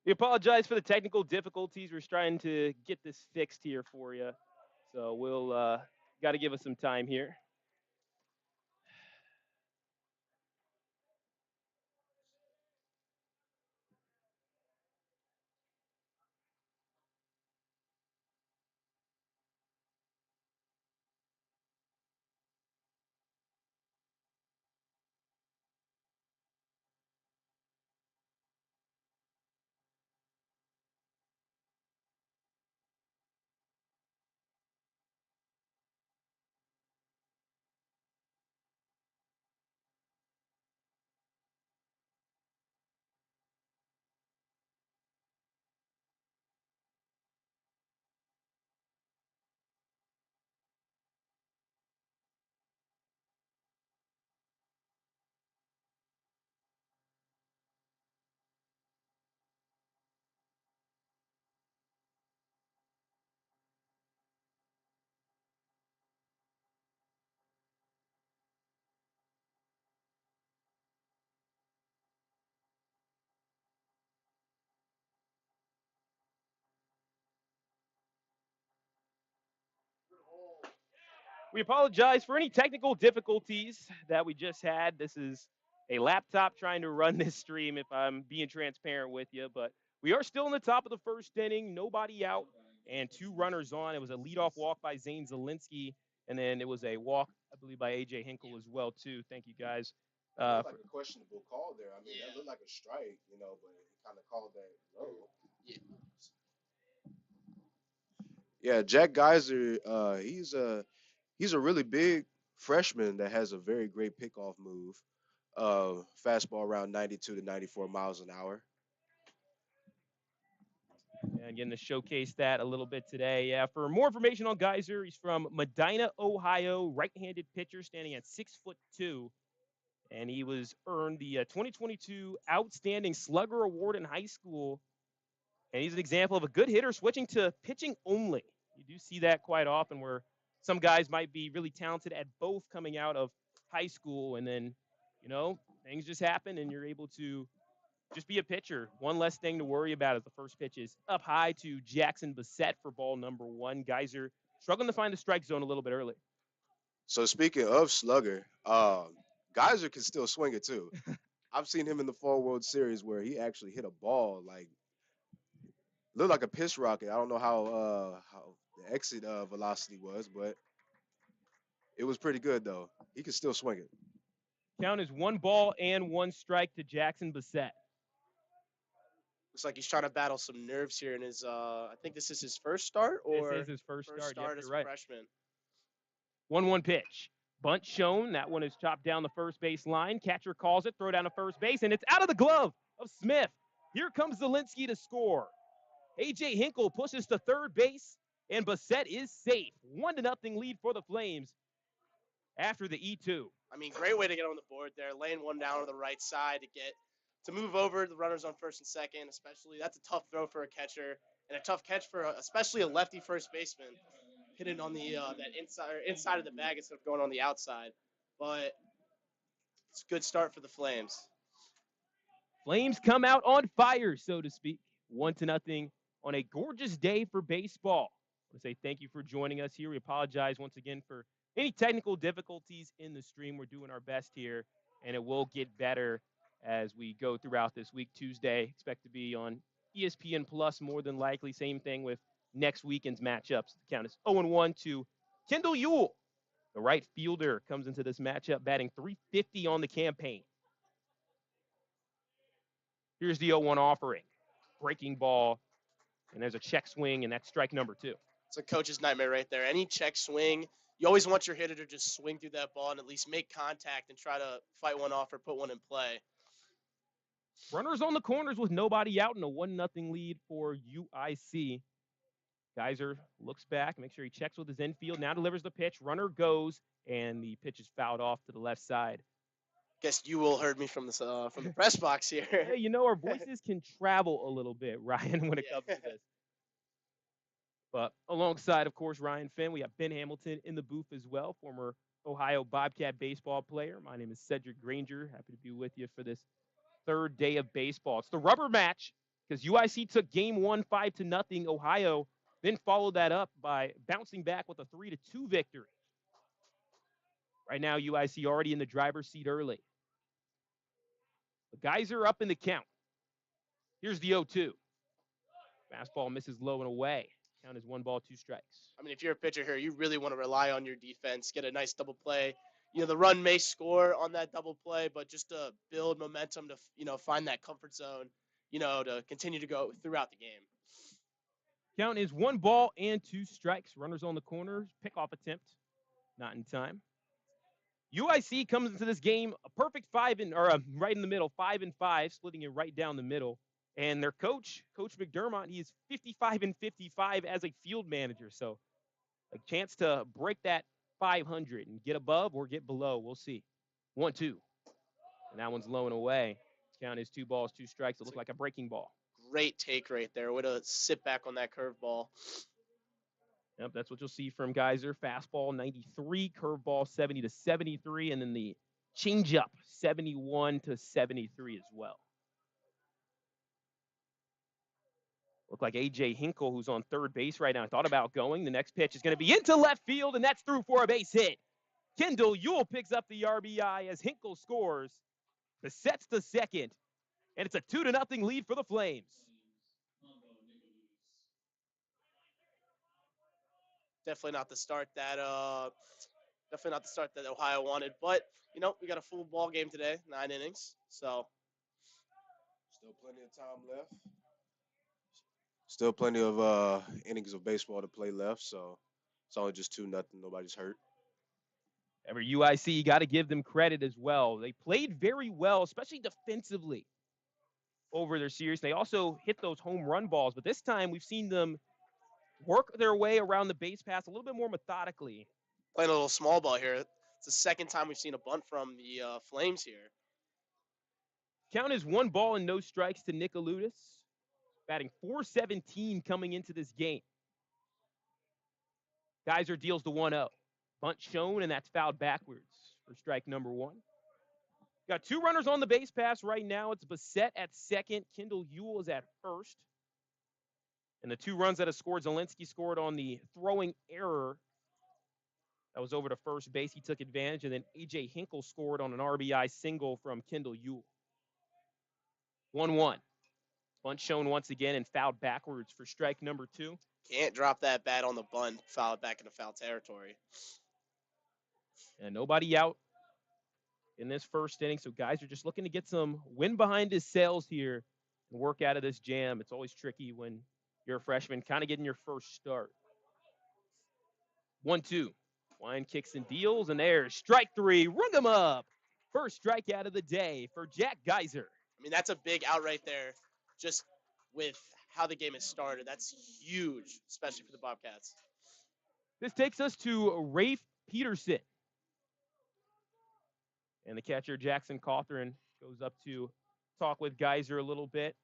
We apologize for the technical difficulties. We're trying to get this fixed here for you. So we'll got to give us some time here. We apologize for any technical difficulties that we just had. This is a laptop trying to run this stream, if I'm being transparent with you. But we are still in the top of the first inning, nobody out, and 2 runners on. It was a leadoff walk by Zane Zielinski, and then it was a walk, I believe, by AJ Hinkle as well, too. Thank you, guys. It looked like a questionable call there. I mean, that looked like a strike, but he kind of called that low. Yeah, Jack Geyser, he's a really big freshman that has a very great pickoff move. Fastball around 92 to 94 miles an hour. And getting to showcase that a little bit today. Yeah, for more information on Geyser, he's from Medina, Ohio, right-handed pitcher, standing at 6'2", and he was earned the 2022 Outstanding Slugger Award in high school. And he's an example of a good hitter switching to pitching only. You do see that quite often, where some guys might be really talented at both coming out of high school, and then things just happen, and you're able to just be a pitcher. One less thing to worry about as the first pitch is up high to Jackson Bassett for ball number 1. Geyser struggling to find the strike zone a little bit early. So speaking of slugger, Geyser can still swing it too. I've seen him in the Fall World Series where he actually hit a ball like looked like a piss rocket. I don't know how the exit velocity was, but it was pretty good though. He can still swing it. Count is 1 ball and 1 strike to Jackson Bassett. Looks like he's trying to battle some nerves here in his. I think this is his first start, This or is his first start. Yep, as you're a right. freshman. 1-1 pitch. Bunt shown. That one is chopped down the first base line. Catcher calls it. Throw down to first base, and it's out of the glove of Smith. Here comes Zielinski to score. AJ Hinkle pushes to third base, and Bassett is safe. 1-0 lead for the Flames after the E2. I mean, great way to get on the board there, laying one down to the right side to move over the runners on first and second. Especially that's a tough throw for a catcher, and a tough catch for especially a lefty first baseman, hitting on the that inside of the bag instead of going on the outside. But it's a good start for the Flames. Flames come out on fire, so to speak. 1-0 on a gorgeous day for baseball. I want to say thank you for joining us here. We apologize once again for any technical difficulties in the stream. We're doing our best here, and it will get better as we go throughout this week. Tuesday, expect to be on ESPN Plus more than likely. Same thing with next weekend's matchups. The count is 0-1 to Kendall Ewell. The right fielder comes into this matchup batting .350 on the campaign. Here's the 0-1 offering. Breaking ball, and there's a check swing, and that's strike number 2. It's a coach's nightmare right there. Any check swing, you always want your hitter to just swing through that ball and at least make contact and try to fight one off or put one in play. Runners on the corners with nobody out, and a 1-0 lead for UIC. Geyser looks back, makes sure he checks with his infield, now delivers the pitch. Runner goes, and the pitch is fouled off to the left side. Guess you will heard me from the press box here. Hey, our voices can travel a little bit, Ryan, when it comes to this. But alongside, of course, Ryan Finn, we have Ben Hamilton in the booth as well, former Ohio Bobcat baseball player. My name is Cedric Granger. Happy to be with you for this third day of baseball. It's the rubber match because UIC took game 1 5-0. Ohio then followed that up by bouncing back with a 3-2 victory. Right now, UIC already in the driver's seat early. The guys are up in the count. Here's the 0-2. Fastball misses low and away. Count is 1 ball, 2 strikes. I mean, if you're a pitcher here, you really want to rely on your defense, get a nice double play. The run may score on that double play, but just to build momentum to, find that comfort zone, to continue to go throughout the game. Count is 1 ball and 2 strikes. Runners on the corners. Pickoff attempt. Not in time. UIC comes into this game a perfect right in the middle, 5-5, splitting it right down the middle. And their coach, Coach McDermott, he's 55-55 as a field manager. So a chance to break that 500 and get above or get below. We'll see. 1-2. And that one's low and away. Count is 2 balls, 2 strikes. It looked like a breaking ball. Great take right there. Way to sit back on that curveball. Yep, that's what you'll see from Geyser. Fastball 93, curveball 70-73, and then the changeup 71-73 as well. Look like AJ Hinkle, who's on third base right now, thought about going. The next pitch is going to be into left field, and that's through for a base hit. Kendall Ewell picks up the RBI as Hinkle scores. The set's to second, and it's a 2-0 lead for the Flames. Definitely not the start that Ohio wanted, but we got a full ball game today, 9 innings, so Still plenty of time left. Still plenty of innings of baseball to play left, so it's only just 2-0. Nobody's hurt. Every UIC, you got to give them credit as well. They played very well, especially defensively over their series. They also hit those home run balls, but this time we've seen them work their way around the base paths a little bit more methodically. Playing a little small ball here. It's the second time we've seen a bunt from the Flames here. Count is 1 ball and no strikes to Nicoludis, batting .417 coming into this game. Geyser deals the 1-0. Bunt shown, and that's fouled backwards for strike number 1. Got 2 runners on the base pass right now. It's Bassett at second. Kendall Ewell is at first. And the 2 runs that have scored, Zielinski scored on the throwing error. That was over to first base. He took advantage. And then A.J. Hinkle scored on an RBI single from Kendall Ewell. 1-1. Bunt shown once again and fouled backwards for strike number 2. Can't drop that bat on the bunt. Foul it back into foul territory. And nobody out in this first inning. So guys are just looking to get some wind behind his sails here and work out of this jam. It's always tricky when you're a freshman, kind of getting your first start. 1-2. Wine kicks and deals, and there's strike 3. Rung him up. First strikeout of the day for Jack Geyser. I mean, that's a big out right there, just with how the game has started. That's huge, especially for the Bobcats. This takes us to Rafe Peterson. And the catcher, Jackson Cawthorn, goes up to talk with Geyser a little bit.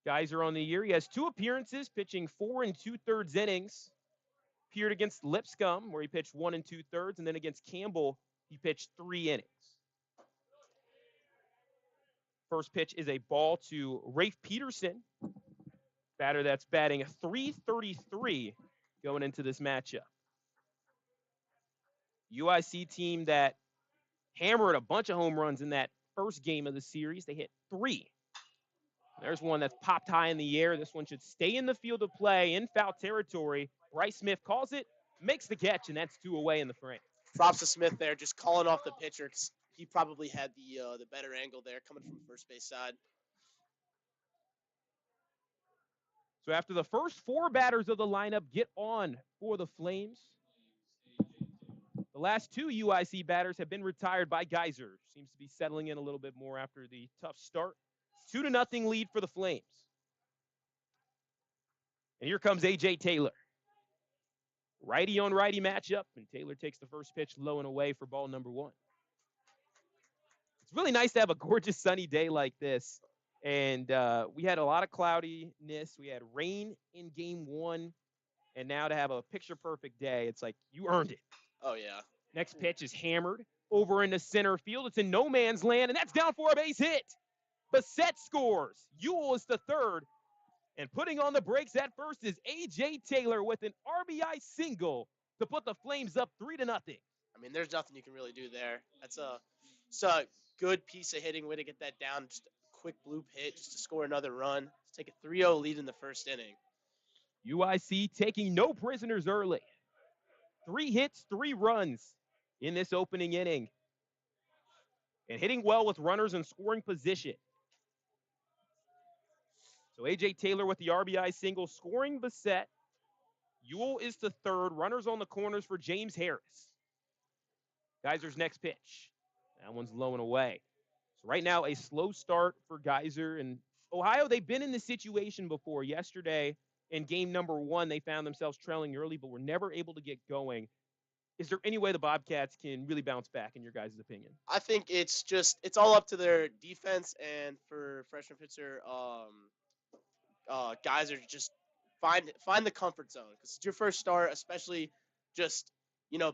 Geyser on the year, he has 2 appearances, pitching 4 2/3 innings. Appeared against Lipscomb, where he pitched 1 2/3, and then against Campbell, he pitched 3 innings. First pitch is a ball to Rafe Peterson, batter that's batting .333 going into this matchup. UIC team that hammered a bunch of home runs in that first game of the series. They hit 3. There's one that's popped high in the air. This one should stay in the field of play in foul territory. Bryce Smith calls it, makes the catch, and that's 2 away in the frame. Props to Smith there, just calling off the pitcher, 'cause he probably had the better angle there coming from first base side. So after the first 4 batters of the lineup get on for the Flames, the last 2 UIC batters have been retired by Geyser. Seems to be settling in a little bit more after the tough start. 2-0 lead for the Flames. And here comes A.J. Taylor. Righty on righty matchup, and Taylor takes the first pitch low and away for ball number 1. It's really nice to have a gorgeous sunny day like this. And we had a lot of cloudiness. We had rain in game 1. And now to have a picture-perfect day, it's like you earned it. Oh, yeah. Next pitch is hammered. over into center field. It's in no man's land, and that's down for a base hit. Bassett scores. Ewell is the third. And putting on the brakes at first is A.J. Taylor with an RBI single to put the Flames up 3-0. I mean, there's nothing you can really do there. It's a good piece of hitting way to get that down. Just a quick bloop hit just to score another run. Let's take a 3-0 lead in the first inning. UIC taking no prisoners early. 3 hits, 3 runs in this opening inning. And hitting well with runners in scoring position. So A.J. Taylor with the RBI single, scoring Bassett. Ewell is the third. Runners on the corners for James Harris. Geyser's next pitch. That one's low and away. So right now, a slow start for Geyser. And Ohio, they've been in this situation before. Yesterday, in game number 1, they found themselves trailing early, but were never able to get going. Is there any way the Bobcats can really bounce back, in your guys' opinion? I think it's all up to their defense and for freshman pitcher guys are just find the comfort zone because it's your first start, especially just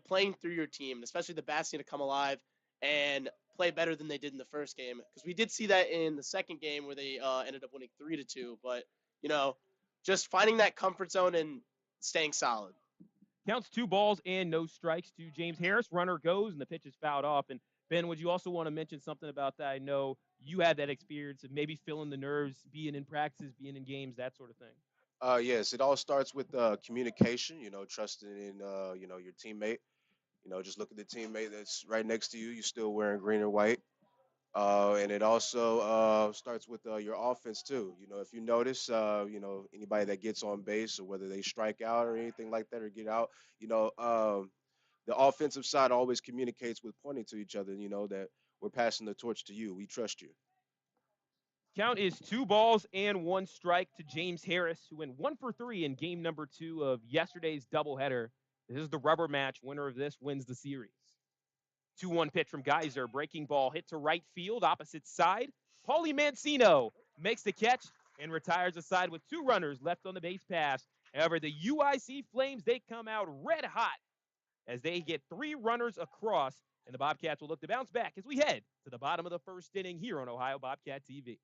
playing through your team, especially the bats need to come alive and play better than they did in the first game because we did see that in the second game where they ended up winning 3-2. But just finding that comfort zone and staying solid. Counts 2 balls and no strikes to James Harris. Runner goes and the pitch is fouled off. And Ben, would you also want to mention something about that? I know you had that experience of maybe feeling the nerves, being in practices, being in games, that sort of thing. Yes, it all starts with communication. Trusting in your teammate. Just look at the teammate that's right next to you. You're still wearing green and white. And it also starts with your offense too. If you notice, anybody that gets on base or whether they strike out or anything like that or get out, the offensive side always communicates with pointing to each other. That we're passing the torch to you. We trust you. Count is 2 balls and 1 strike to James Harris, who went 1 for 3 in game number 2 of yesterday's doubleheader. This is the rubber match. Winner of this wins the series. 2-1 pitch from Geyser. Breaking ball hit to right field, opposite side. Paulie Mancino makes the catch and retires aside with 2 runners left on the base pass. However, the UIC Flames, they come out red hot as they get 3 runners across, and the Bobcats will look to bounce back as we head to the bottom of the first inning here on Ohio Bobcat TV.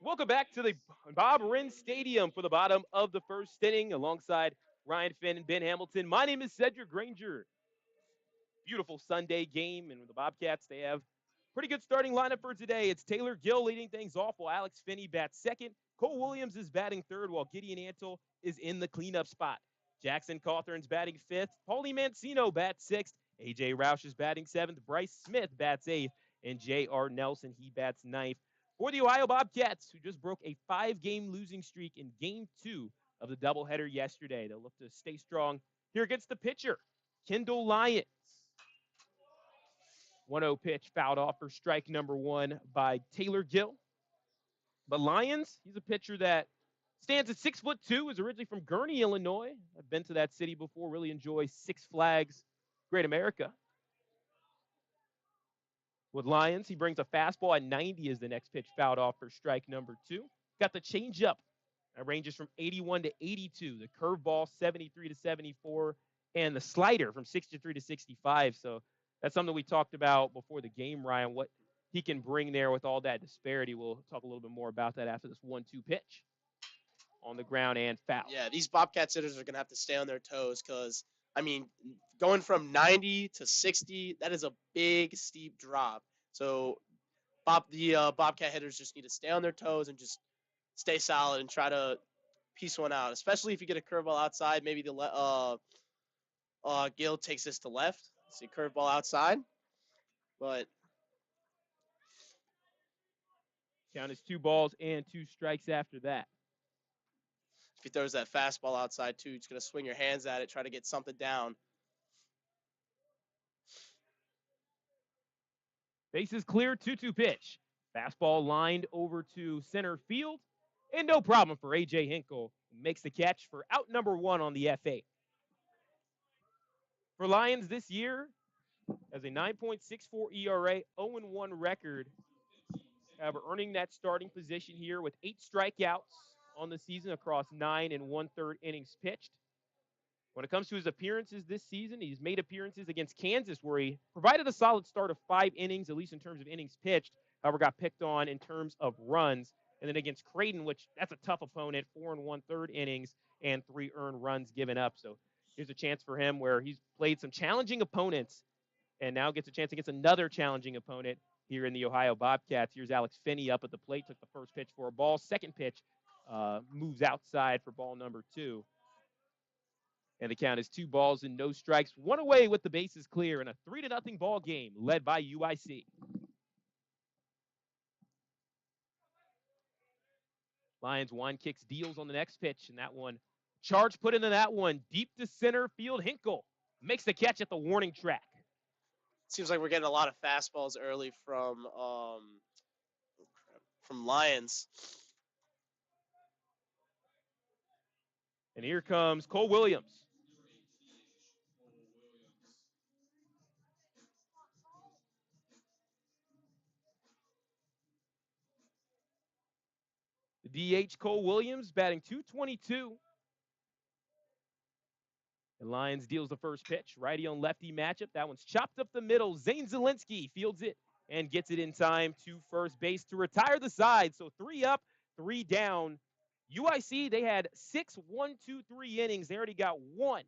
Welcome back to the Bob Wren Stadium for the bottom of the first inning alongside Ryan Finn and Ben Hamilton. My name is Cedric Granger. Beautiful Sunday game, and the Bobcats, they have Pretty good starting lineup for today. It's Taylor Gill leading things off while Alex Finney bats second. Cole Williams is batting third while Gideon Antle is in the cleanup spot. Jackson Cawthorn's batting fifth. Paulie Mancino bats sixth. A.J. Roush is batting seventh. Bryce Smith bats eighth. And J.R. Nelson, he bats ninth. For the Ohio Bobcats, who just broke a 5-game losing streak in Game 2 of the doubleheader yesterday. They'll look to stay strong here against the pitcher, Kendall Lyons. 1-0 pitch fouled off for strike number 1 by Taylor Gill. But Lyons, he's a pitcher that stands at 6'2", is originally from Gurnee, Illinois. I've been to that city before, really enjoy Six Flags, Great America. With Lyons, he brings a fastball at 90 as the next pitch fouled off for strike number 2. Got the changeup. That ranges from 81 to 82. The curveball, 73 to 74. And the slider from 63 to 65. So that's something we talked about before the game, Ryan, what he can bring there with all that disparity. We'll talk a little bit more about that after this 1-2 pitch on the ground and foul. Yeah, these Bobcats hitters are going to have to stay on their toes because, I mean, going from 90 to 60, that is a big, steep drop. So Bobcat hitters just need to stay on their toes and just stay solid and try to piece one out, especially if you get a curveball outside. Maybe the Gill takes this to left. See, curveball outside. But Count is 2 balls and 2 strikes after that. if he throws that fastball outside, too, he's going to swing your hands at it, try to get something down. Bases clear, 2-2 pitch. Fastball lined over to center field. And no problem for A.J. Hinkle, who makes the catch for out number 1 on the F8. For Lyons this year, has a 9.64 ERA, 0-1 record. However, earning that starting position here with 8 strikeouts on the season across 9 1/3 innings pitched. When it comes to his appearances this season, he's made appearances against Kansas where he provided a solid start of 5 innings, at least in terms of innings pitched. However, got picked on in terms of runs. And then against Creighton, which that's a tough opponent, 4 1/3 innings and 3 earned runs given up. So here's a chance for him where he's played some challenging opponents and now gets a chance against another challenging opponent here in the Ohio Bobcats. Here's Alex Finney up at the plate, took the first pitch for a ball. Second pitch moves outside for ball number 2. And the count is 2 balls and no strikes. 1 away with the bases clear in a 3-0 ball game led by UIC. Lions wind kicks deals on the next pitch, and that one charge put into that one deep to center field. Hinkle makes the catch at the warning track. Seems like we're getting a lot of fastballs early from Lions. And here comes Cole Williams. The DH Cole Williams batting .222. And Lions deals the first pitch. Righty on lefty matchup. That one's chopped up the middle. Zane Zielinski fields it and gets it in time to first base to retire the side. So 3 up, 3 down. UIC, they had 6 1-2-3 innings. They already got 1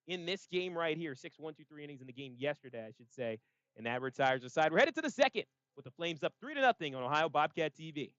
in this game right here. 6 1-2-3 innings in the game yesterday, I should say. And that retires the side. We're headed to the second with the Flames up 3-0 on Ohio Bobcat TV.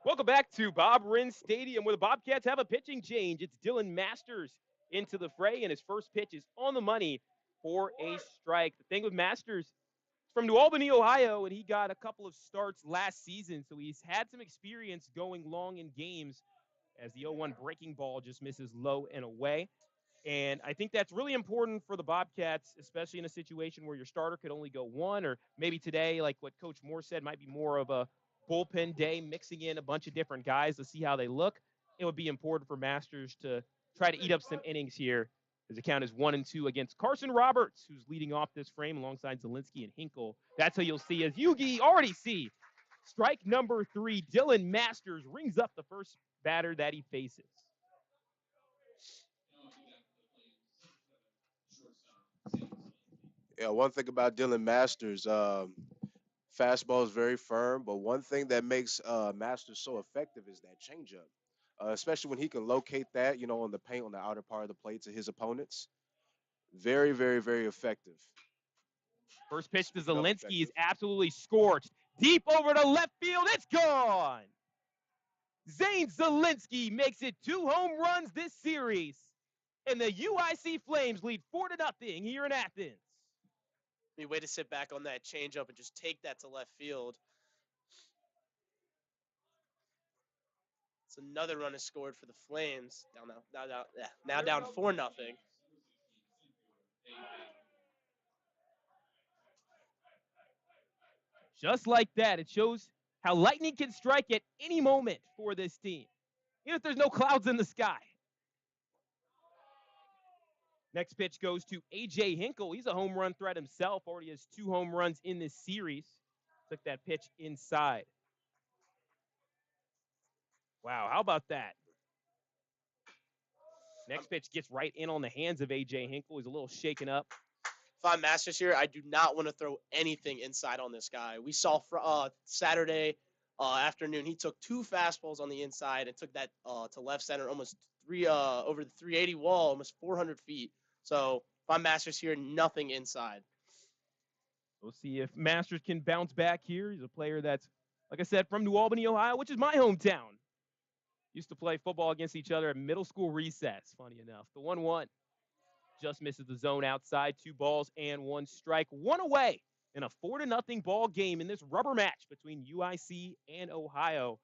Welcome back to Bob Rinn Stadium, where the Bobcats have a pitching change. It's Dylan Masters into the fray, and his first pitch is on the money for a strike. The thing with Masters, he's from New Albany, Ohio, and he got a couple of starts last season, so he's had some experience going long in games as the 0-1 breaking ball just misses low and away. And I think that's really important for the Bobcats, especially in a situation where your starter could only go one, or maybe today, like what Coach Moore said, might be more of a bullpen day, mixing in a bunch of different guys to see how they look. It would be important for Masters to try to eat up some innings here. His account is 1-2 against Carson Roberts, who's leading off this frame alongside Zielinski and Hinkle. That's how you'll see, as Yugi already see, strike number 3, Dylan Masters rings up the first batter that he faces. Yeah, one thing about Dylan Masters, fastball is very firm, but one thing that makes Masters so effective is that changeup, especially when he can locate that, on the paint on the outer part of the plate to his opponents. Very, very, very effective. First pitch to Speaking of Zielinski is effective, absolutely scorched. Deep over to left field. It's gone. Zane Zielinski makes it 2 home runs this series. And the UIC Flames lead 4-0 here in Athens. Be way to sit back on that changeup and just take that to left field. It's another run is scored for the Flames. Now down 4-0. Just like that, it shows how lightning can strike at any moment for this team, even if there's no clouds in the sky. Next pitch goes to A.J. Hinkle. He's a home run threat himself. Already has 2 home runs in this series. Took that pitch inside. Wow, how about that? Next pitch gets right in on the hands of A.J. Hinkle. He's a little shaken up. If I'm Masters here, I do not want to throw anything inside on this guy. We saw Saturday afternoon, he took 2 fastballs on the inside and took that to left center, almost over the 380 wall, almost 400 feet. So if I'm Masters here, nothing inside. We'll see if Masters can bounce back here. He's a player that's, like I said, from New Albany, Ohio, which is my hometown. Used to play football against each other at middle school recess, funny enough. The 1-1 just misses the zone outside. 2 balls and 1 strike. 1 away in a 4-0 ball game in this rubber match between UIC and Ohio.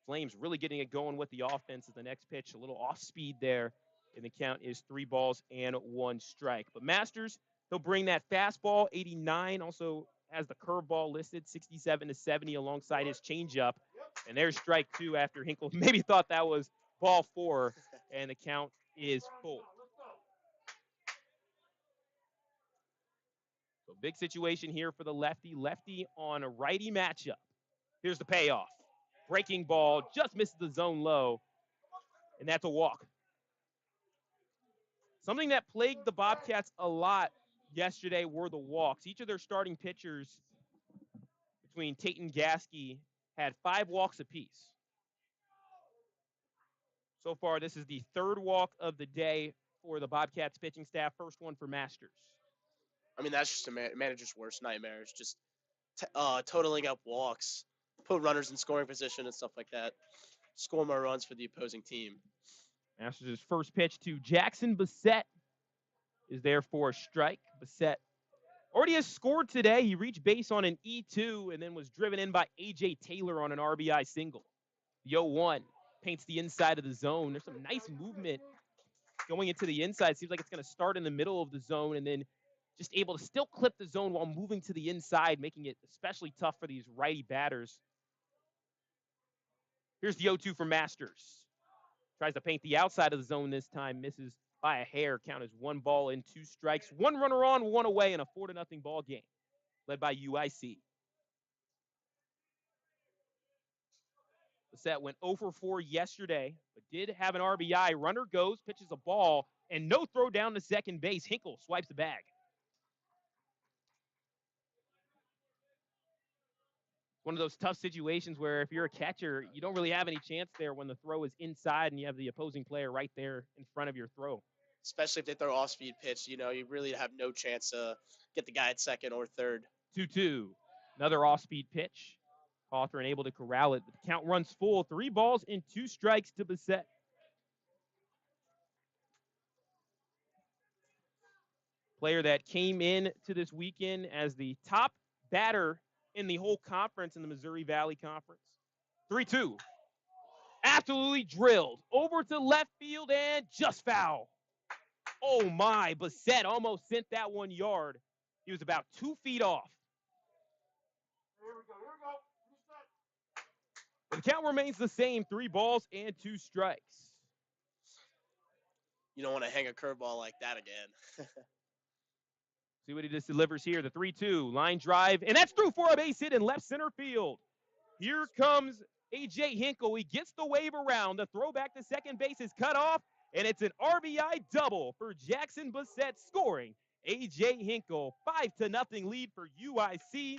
Flames really getting it going with the offense as the next pitch, a little off speed there. And the count is 3 balls and 1 strike. But Masters, he'll bring that fastball, 89, also has the curveball listed, 67-70 alongside his changeup. And there's strike 2 after Hinkle maybe thought that was ball 4, and the count is full. So big situation here for the lefty. Lefty on a righty matchup. Here's the payoff. Breaking ball, just misses the zone low, and that's a walk. Something that plagued the Bobcats a lot yesterday were the walks. Each of their starting pitchers between Tate and Gasky had 5 walks apiece. So far, this is the 3rd walk of the day for the Bobcats pitching staff. First one for Masters. I mean, that's just a manager's worst nightmare. It's just totaling up walks, put runners in scoring position and stuff like that. Score more runs for the opposing team. Masters' first pitch to Jackson Bassett is there for a strike. Bassett already has scored today. He reached base on an E2 and then was driven in by A.J. Taylor on an RBI single. The 0-1 paints the inside of the zone. There's some nice movement going into the inside. Seems like it's going to start in the middle of the zone and then just able to still clip the zone while moving to the inside, making it especially tough for these righty batters. Here's the 0-2 for Masters. Tries to paint the outside of the zone this time, misses by a hair. Count is 1 ball and 2 strikes. 1 runner on, 1 away in a 4-0 ball game, led by UIC. Bassett went 0 for 4 yesterday, but did have an RBI. Runner goes, pitches a ball, and no throw down to second base. Hinkle swipes the bag. One of those tough situations where if you're a catcher, you don't really have any chance there when the throw is inside and you have the opposing player right there in front of your throw. Especially if they throw off-speed pitch, you really have no chance to get the guy at second or third. 2-2. Another off-speed pitch. Hawthorne able to corral it. The count runs full. 3 balls and 2 strikes to Bissett. Player that came in to this weekend as the top batter in the whole conference in the Missouri Valley Conference. 3-2. Absolutely drilled. Over to left field and just foul. Oh my, Bissett almost sent that 1 yard. He was about 2 feet off. The count remains the same, 3 balls and 2 strikes. You don't want to hang a curveball like that again. See what he just delivers here. The 3-2 line drive, and that's through for a base hit in left center field. Here comes A.J. Hinkle. He gets the wave around. The throw back to second base is cut off, and it's an RBI double for Jackson Bissett, scoring A.J. Hinkle. 5-0 lead for UIC.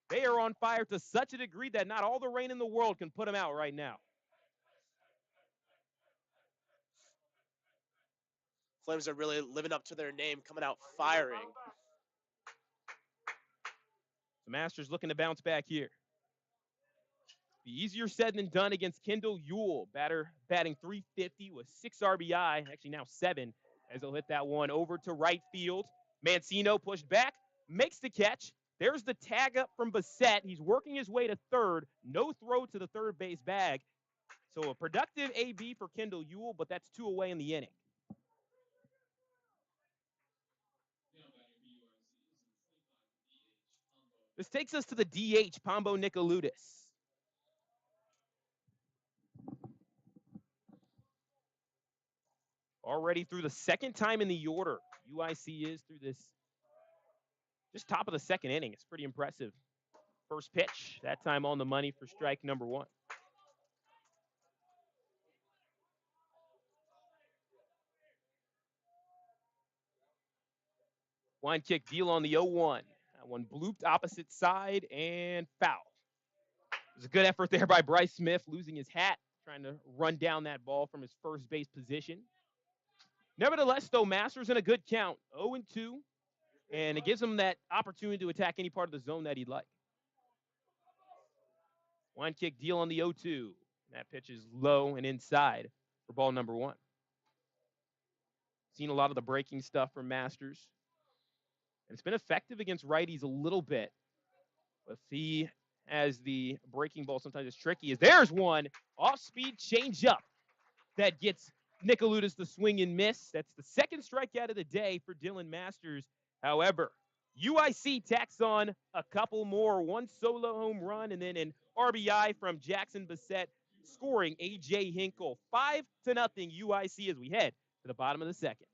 They are on fire to such a degree that not all the rain in the world can put them out right now. Flames are really living up to their name, coming out firing. The Masters looking to bounce back here. Be easier said than done against Kendall Ewell, batter batting .350 with 6 RBI, actually now 7, as he'll hit that one over to right field. Mancino pushed back, makes the catch. There's the tag up from Bissett. He's working his way to third. No throw to the third base bag. So a productive AB for Kendall Ewell, but that's 2 away in the inning. This takes us to the DH, Pombo Nicoludis. Already through the second time in the order, UIC is through this just top of the second inning. It's pretty impressive. First pitch, that time on the money for strike number 1. Line kick deal on the 0-1. That one blooped opposite side and foul. It was a good effort there by Bryce Smith, losing his hat, trying to run down that ball from his first base position. Nevertheless, though, Masters in a good count, 0-2, and it gives him that opportunity to attack any part of the zone that he'd like. Line kick deal on the 0-2. That pitch is low and inside for ball number 1. Seen a lot of the breaking stuff from Masters. And it's been effective against righties a little bit. But he has the breaking ball sometimes it's tricky. There's one off-speed changeup that gets Nicoludis the swing and miss. That's the second strikeout of the day for Dylan Masters. However, UIC tacks on a couple more, 1 solo home run, and then an RBI from Jackson Bissett, scoring A.J. Hinkle. 5-0 UIC as we head to the bottom of the second.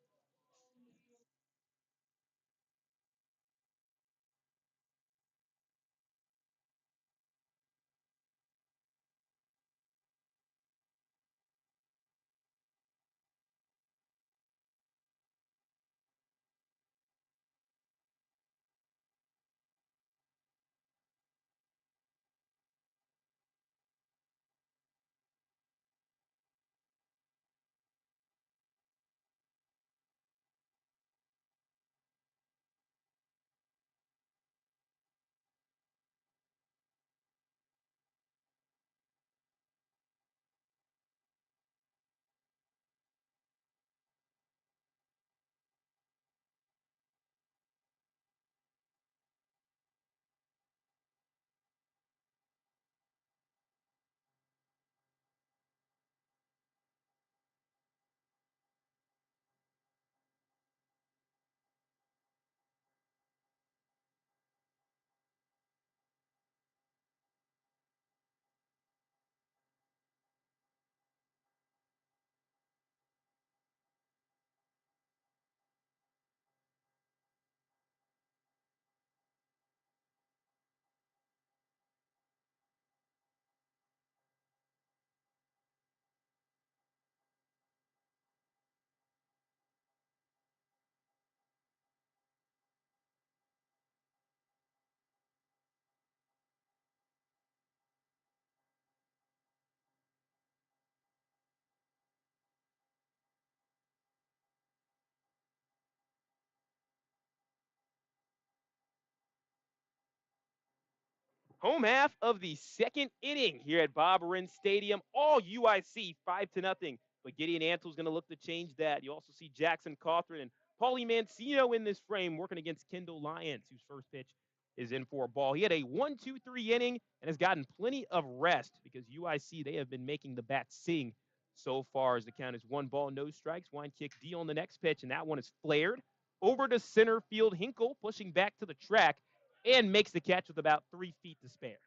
Home half of the second inning here at Bob Rinn Stadium. All UIC 5-0. But Gideon Antle's going to look to change that. You also see Jackson Cawthron and Paulie Mancino in this frame working against Kendall Lyons, whose first pitch is in for a ball. He had a 1-2-3 inning and has gotten plenty of rest because UIC, they have been making the bats sing so far as the count is 1 ball, no strikes. Wind kick D on the next pitch, and that one is flared over to center field. Hinkle pushing back to the track and makes the catch with about 3 feet to spare.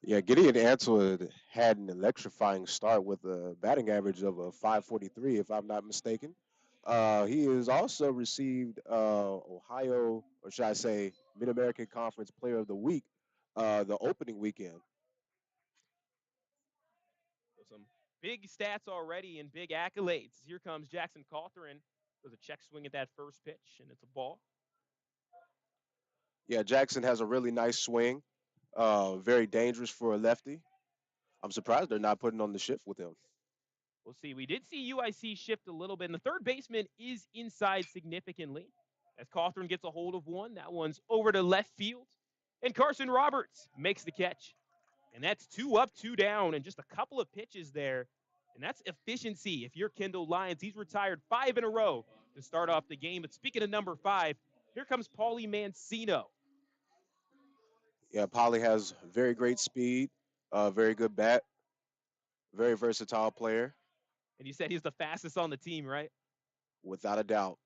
Yeah, Gideon Ansel had an electrifying start with a batting average of a 543, if I'm not mistaken. He has also received Ohio, or should I say, Mid American Conference Player of the Week, the opening weekend. So some big stats already and big accolades. Here comes Jackson Cawthron. Does a check swing at that first pitch, and it's a ball. Yeah, Jackson has a really nice swing, very dangerous for a lefty. I'm surprised they're not putting on the shift with him. We'll see. We did see UIC shift a little bit, and the third baseman is inside significantly as Cawthron gets a hold of one. That one's over to left field, and Carson Roberts makes the catch. And that's 2 up, 2 down, and just a couple of pitches there. And that's efficiency. If you're Kendall Lyons, he's retired 5 in a row to start off the game. But speaking of number 5, here comes Paulie Mancino. Yeah, Polly has very great speed, very good bat, very versatile player, And you said he's the fastest on the team, right? without a doubt.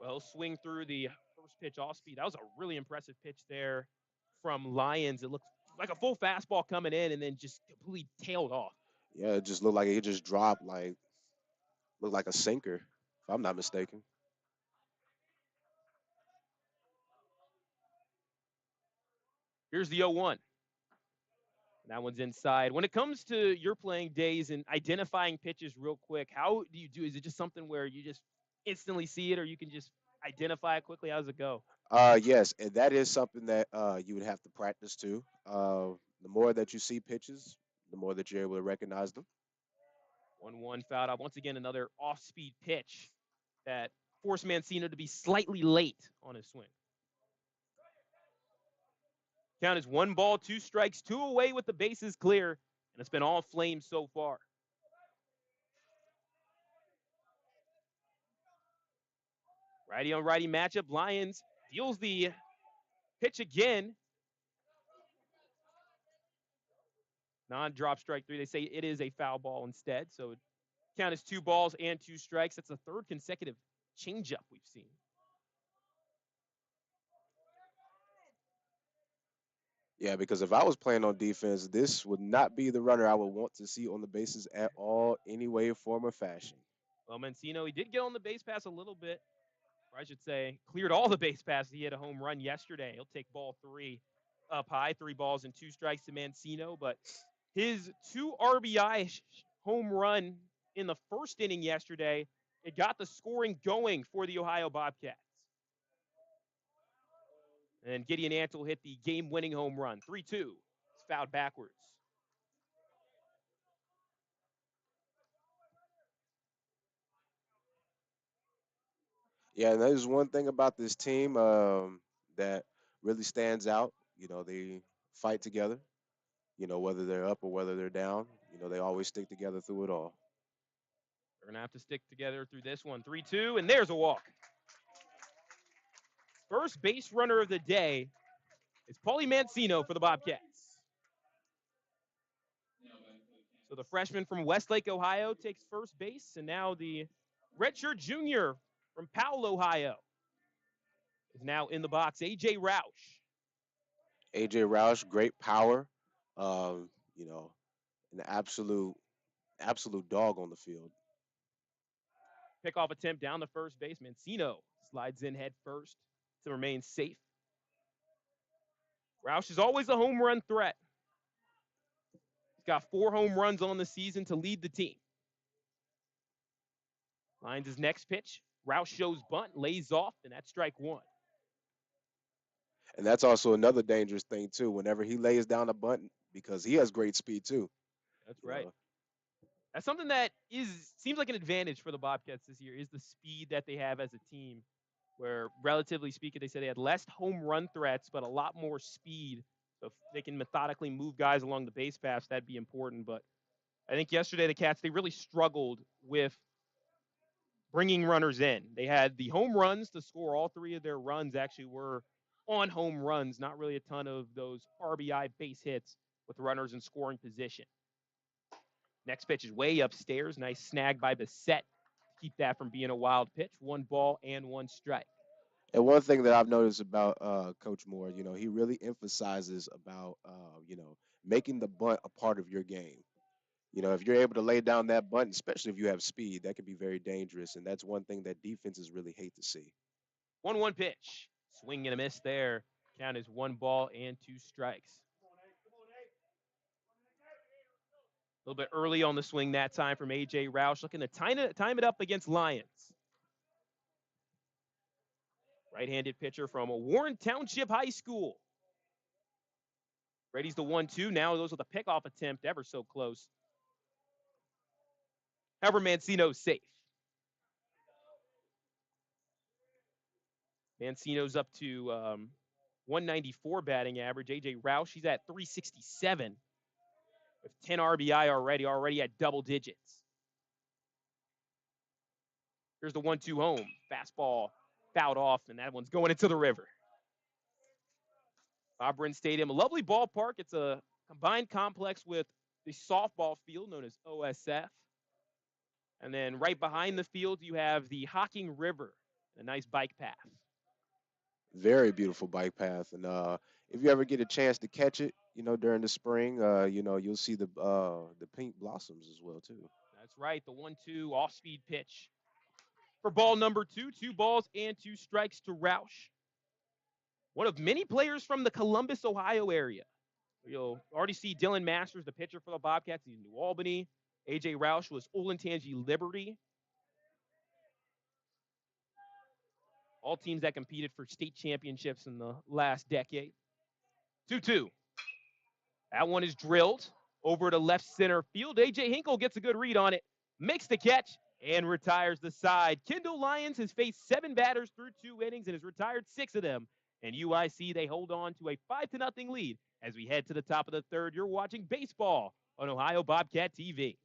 Well, swing through the first pitch off speed. That was a really impressive pitch there from Lyons. It looked like a full fastball coming in and then just completely tailed off. Yeah, it just looked like it just dropped, like looked like a sinker, if I'm not mistaken. Here's the 0-1. That one's inside. When it comes to your playing days and identifying pitches real quick, how do you do? Is it just something where you just instantly see it, or you can just identify it quickly? How does it go? Yes, and that is something that you would have to practice too. The more that you see pitches, the more that you're able to recognize them. 1-1 fouled out. Once again, another off-speed pitch that forced Mancino to be slightly late on his swing. Count is 1 ball, 2 strikes, 2 away with the bases clear, and it's been all flames so far. Righty on righty matchup. Lyons deals the pitch again. Non-drop strike 3. They say it is a foul ball instead. So count is 2 balls and 2 strikes. That's the third consecutive changeup we've seen. Yeah, because if I was playing on defense, this would not be the runner I would want to see on the bases at all, any way, form, or fashion. Well, Mancino, he did get on the base pass a little bit, or I should say, cleared all the base passes. He had a home run yesterday. He'll take ball 3 up high, 3 balls and 2 strikes to Mancino. But his 2 RBI home run in the first inning yesterday, it got the scoring going for the Ohio Bobcats. And Gideon Antle hit the game-winning home run, 3-2. It's fouled backwards. Yeah, and that is one thing about this team that really stands out. They fight together. Whether they're up or whether they're down. They always stick together through it all. They're going to have to stick together through this one. 3-2, and there's a walk. First base runner of the day is Paulie Mancino for the Bobcats. So the freshman from Westlake, Ohio takes first base, and now the redshirt junior from Powell, Ohio is now in the box, A.J. Roush. AJ Roush, great power. Um, you know, an absolute dog on the field. Pickoff attempt down the first base. Mancino slides in head first to remain safe. Roush is always a home run threat. He's got 4 home runs on the season to lead the team. Lines his next pitch. Roush shows bunt, lays off, and that's strike 1. And that's also another dangerous thing too. Whenever he lays down a bunt, because he has great speed too. That's You right. know, That's something that seems like an advantage for the Bobcats this year is the speed that they have as a team. where relatively speaking, they said they had less home run threats, but a lot more speed. So if they can methodically move guys along the base paths, that'd be important. But I think yesterday the Cats, they really struggled with bringing runners in. They had the home runs to score. All three of their runs actually were on home runs, not really a ton of those RBI base hits with runners in scoring position. Next pitch is way upstairs. Nice snag by Bissett to keep that from being a wild pitch. 1 ball and 1 strike. And one thing that I've noticed about Coach Moore, he really emphasizes about making the bunt a part of your game. If you're able to lay down that bunt, especially if you have speed, that can be very dangerous, and that's one thing that defenses really hate to see. 1-1 pitch. Swing and a miss there. Count is 1 ball and 2 strikes. A little bit early on the swing that time from A.J. Roush, looking to time it up against Lions. Right-handed pitcher from Warren Township High School. Ready's the 1-2. Now those with a pickoff attempt, ever so close. However, Mancino's safe. Mancino's up to 194 batting average. A.J. Roush, he's at 367 with 10 RBI already at double digits. Here's the 1-2 home. Fastball fouled off, and that one's going into the river. Bob Bryn Stadium, a lovely ballpark. It's a combined complex with the softball field known as OSF. And then right behind the field, you have the Hocking River, a nice bike path. Very beautiful bike path, and if you ever get a chance to catch it, during the spring, you'll see the pink blossoms as well too. That's right, the 1-2 off-speed pitch. For ball number 2, 2 balls and 2 strikes to Roush. One of many players from the Columbus, Ohio area. You'll already see Dylan Masters, the pitcher for the Bobcats. He's in New Albany. A.J. Roush was Olentangy Liberty. All teams that competed for state championships in the last decade. 2-2. That one is drilled over to left center field. A.J. Hinkle gets a good read on it, makes the catch, and retires the side. Kendall Lyons has faced 7 batters through 2 innings and has retired 6 of them. And UIC, they hold on to a 5-0 lead as we head to the top of the third. You're watching baseball on Ohio Bobcat TV.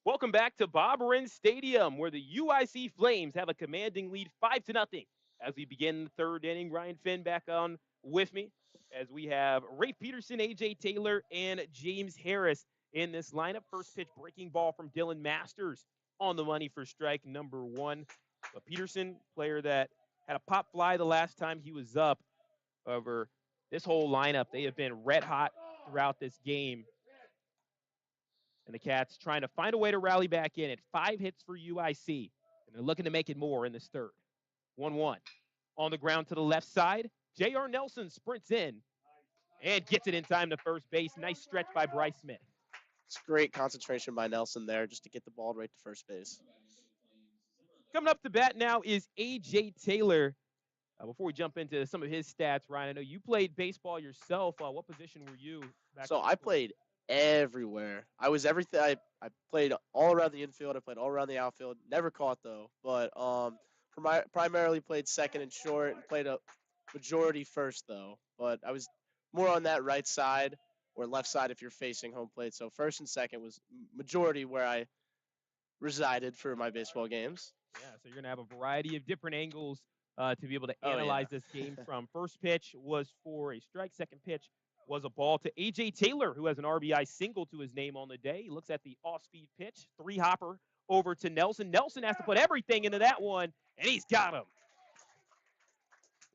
Welcome back to Bob Bryn Stadium, where the UIC Flames have a commanding lead 5-0 as we begin the third inning. Ryan Finn back on with me as we have Rafe Peterson, A.J. Taylor, and James Harris in this lineup. First pitch breaking ball from Dylan Masters on the money for strike number 1. But Peterson, player that had a pop fly the last time he was up. However, this whole lineup, they have been red hot throughout this game. And the Cats trying to find a way to rally back in at 5 hits for UIC. And they're looking to make it more in this third. 1-1. On the ground to the left side, J.R. Nelson sprints in and gets it in time to first base. Nice stretch by Bryce Smith. It's great concentration by Nelson there just to get the ball right to first base. Coming up to bat now is A.J. Taylor. Before we jump into some of his stats, Ryan, I know you played baseball yourself. What position were you back So in I school? played everywhere. I was everything. I played all around the infield. I played all around the outfield. Never caught though. But primarily played second and short, and played a majority first though. But I was more on that right side or left side if you're facing home plate. So first and second was majority where I resided for my baseball games. Yeah, so you're going to have a variety of different angles to be able to Oh yeah. analyze this game from. First pitch was for a strike. Second pitch was a ball to A.J. Taylor, who has an RBI single to his name on the day. He looks at the off-speed pitch, three-hopper over to Nelson. Nelson has to put everything into that one, and he's got him.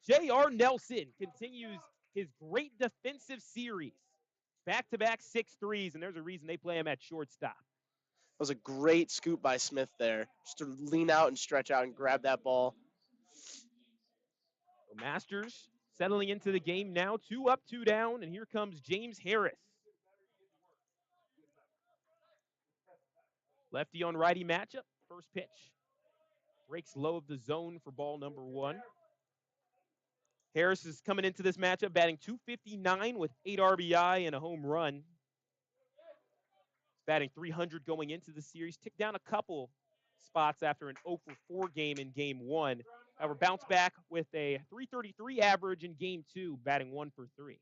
J.R. Nelson continues his great defensive series. Back-to-back 6-3s, and there's a reason they play him at shortstop. That was a great scoop by Smith there, just to lean out and stretch out and grab that ball. So Masters settling into the game now, 2 up, 2 down, and here comes James Harris. Lefty on righty matchup, first pitch. Breaks low of the zone for ball number 1. Harris is coming into this matchup batting .259 with 8 RBI and a home run. Batting .300 going into the series. Ticked down a couple spots after an 0 for 4 game in game 1. However, bounced back with a .333 average in game 2, batting 1 for 3.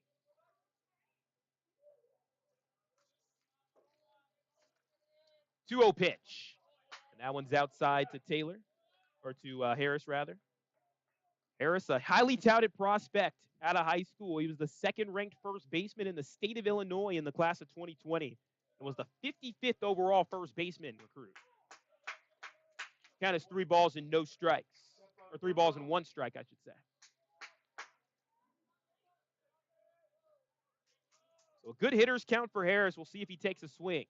Two-0 pitch. And that one's outside to Taylor, or to Harris, rather. Harris, a highly touted prospect out of high school. He was the second-ranked first baseman in the state of Illinois in the class of 2020 and was the 55th overall first baseman recruit. Count as 3 balls and no strikes, or 3 balls and 1 strike, I should say. So a good hitter's count for Harris. We'll see if he takes a swing.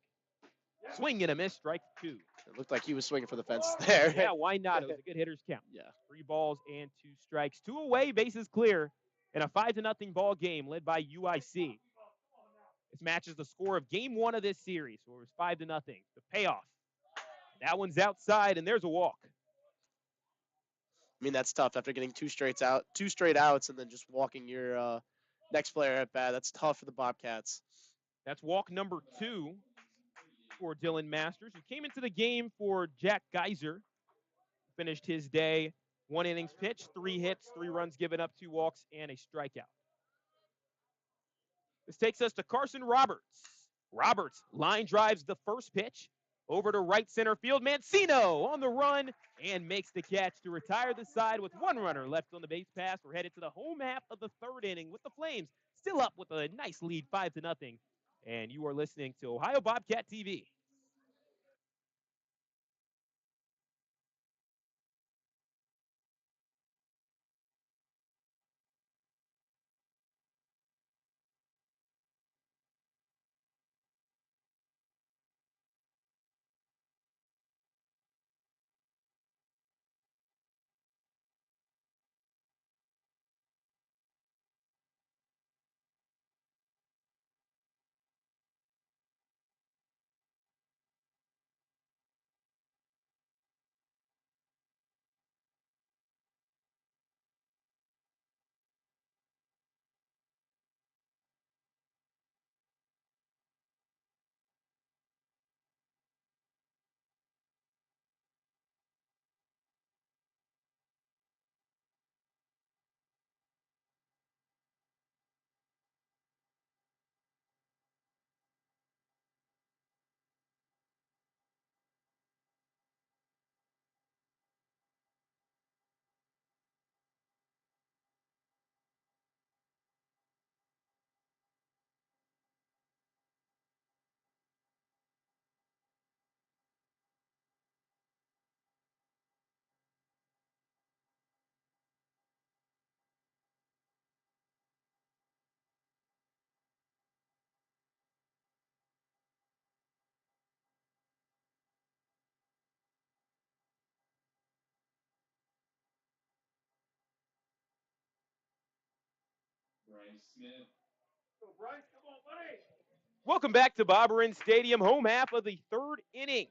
Swing and a miss, strike 2. It looked like he was swinging for the fences there. Yeah, why not? It was a good hitter's count. Yeah. 3 balls and 2 strikes. 2 away, bases clear, in a 5-0 ball game led by UIC. This matches the score of game 1 of this series, where it was 5-0. The payoff. That one's outside, and there's a walk. I mean, that's tough after getting 2 straight outs, and then just walking your next player at bat. That's tough for the Bobcats. That's walk number 2 for Dylan Masters, who came into the game for Jack Geyser. Finished his day 1 innings pitched, 3 hits, 3 runs given up, 2 walks, and a strikeout. This takes us to Carson Roberts. Roberts line drives the first pitch over to right center field. Mancino on the run and makes the catch to retire the side with 1 runner left on the base pass. We're headed to the home half of the 3rd inning with the Flames still up with a nice lead, 5-0. And you are listening to Ohio Bobcat TV. Welcome back to Bobberin Stadium, home half of the 3rd inning.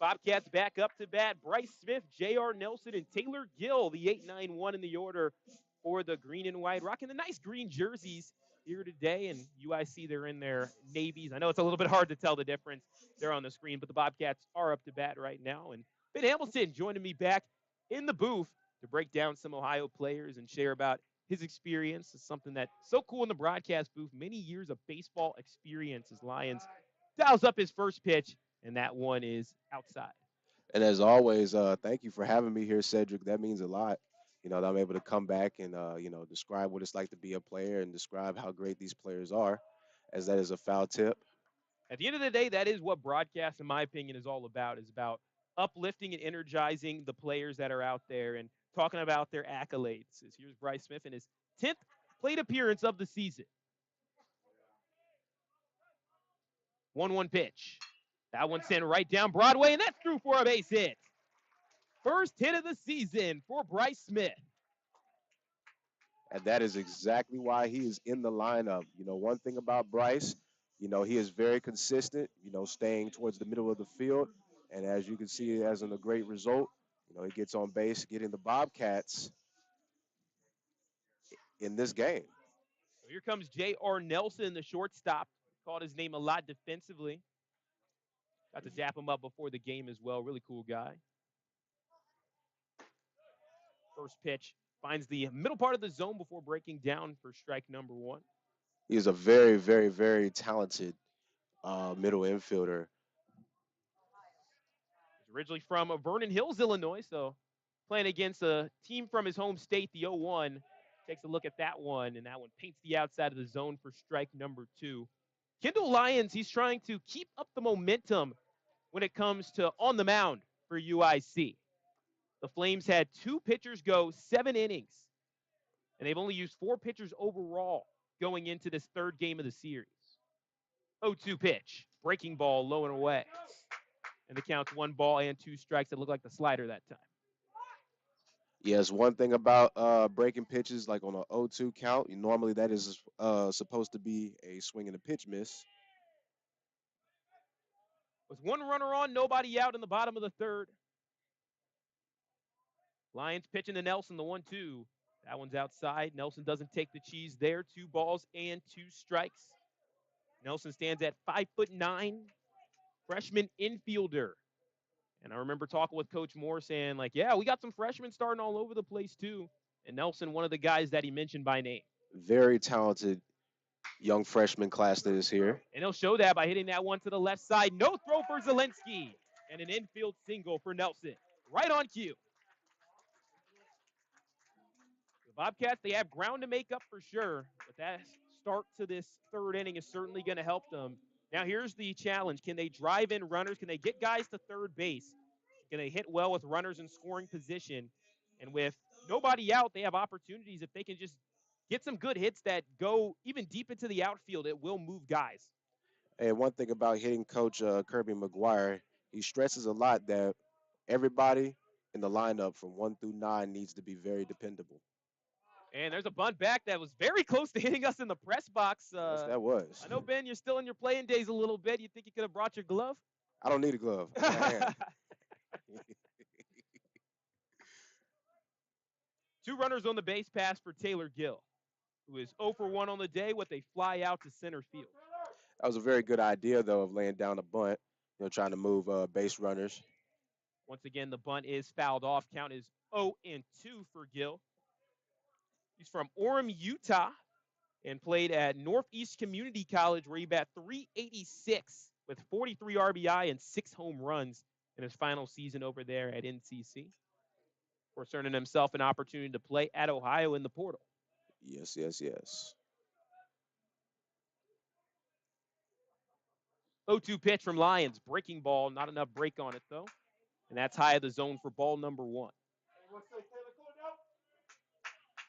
Bobcats back up to bat. Bryce Smith, J.R. Nelson, and Taylor Gill, the 8-9-1 in the order for the green and white, rocking the nice green jerseys here today, and UIC, they're in their navies. I know it's a little bit hard to tell the difference there on the screen, but the Bobcats are up to bat right now. And Ben Hamilton joining me back in the booth to break down some Ohio players and share about his experience. It's something that's so cool in the broadcast booth. Many years of baseball experience as Lions dials up his first pitch, and that one is outside. And as always, thank you for having me here, Cedric. That means a lot. That I'm able to come back and describe what it's like to be a player and describe how great these players are, as that is a foul tip. At the end of the day, that is what broadcast, in my opinion, is all about. Is about uplifting and energizing the players that are out there and talking about their accolades. As here's Bryce Smith in his 10th plate appearance of the season. 1-1 pitch. That one sent right down Broadway, and that's through for a base hit. First hit of the season for Bryce Smith. And that is exactly why he is in the lineup. One thing about Bryce, he is very consistent, staying towards the middle of the field. And as you can see, as in a great result, he gets on base, getting the Bobcats in this game. So here comes J.R. Nelson, the shortstop. Called his name a lot defensively. Got to dap him up before the game as well. Really cool guy. First pitch finds the middle part of the zone before breaking down for strike number one. He is a very, very, very talented middle infielder. He's originally from Vernon Hills, Illinois, so playing against a team from his home state, the 0-1. Takes a look at that one, and that one paints the outside of the zone for strike number two. Kendall Lyons, he's trying to keep up the momentum when it comes to on the mound for UIC. The Flames had 2 pitchers go 7 innings, and they've only used 4 pitchers overall going into this third game of the series. 0-2 pitch, breaking ball low and away. And the count's 1 ball and 2 strikes. That looked like the slider that time. Yes, one thing about breaking pitches, like on an 0-2 count, normally that is supposed to be a swing and a pitch miss. With 1 runner on, nobody out in the bottom of the third. Lions pitching to Nelson, the 1-2. That one's outside. Nelson doesn't take the cheese there. 2 balls and 2 strikes. Nelson stands at 5'9", freshman infielder. And I remember talking with Coach Moore saying, like, yeah, we got some freshmen starting all over the place too. And Nelson, one of the guys that he mentioned by name. Very talented young freshman class that is here. And he'll show that by hitting that one to the left side. No throw for Zelensky. And an infield single for Nelson. Right on cue. The Bobcats, they have ground to make up for sure. But that start to this third inning is certainly going to help them. Now here's the challenge. Can they drive in runners? Can they get guys to third base? Can they hit well with runners in scoring position? And with nobody out, they have opportunities. If they can just get some good hits that go even deep into the outfield, it will move guys. And one thing about hitting Coach Kirby McGuire, he stresses a lot that everybody in the lineup from 1 through 9 needs to be very dependable. And there's a bunt back that was very close to hitting us in the press box. Yes, that was. I know, Ben, you're still in your playing days a little bit. You think you could have brought your glove? I don't need a glove. 2 runners on the base pass for Taylor Gill, who is 0 for 1 on the day with a fly out to center field. That was a very good idea, though, of laying down a bunt, trying to move base runners. Once again, the bunt is fouled off. Count is 0-2 for Gill. He's from Orem, Utah, and played at Northeast Community College, where he bat .386 with 43 RBI and 6 home runs in his final season over there at NCC. Of course, earning himself an opportunity to play at Ohio in the portal. Yes, yes, yes. 0-2 pitch from Lions. Breaking ball, not enough break on it, though. And that's high of the zone for ball number 1.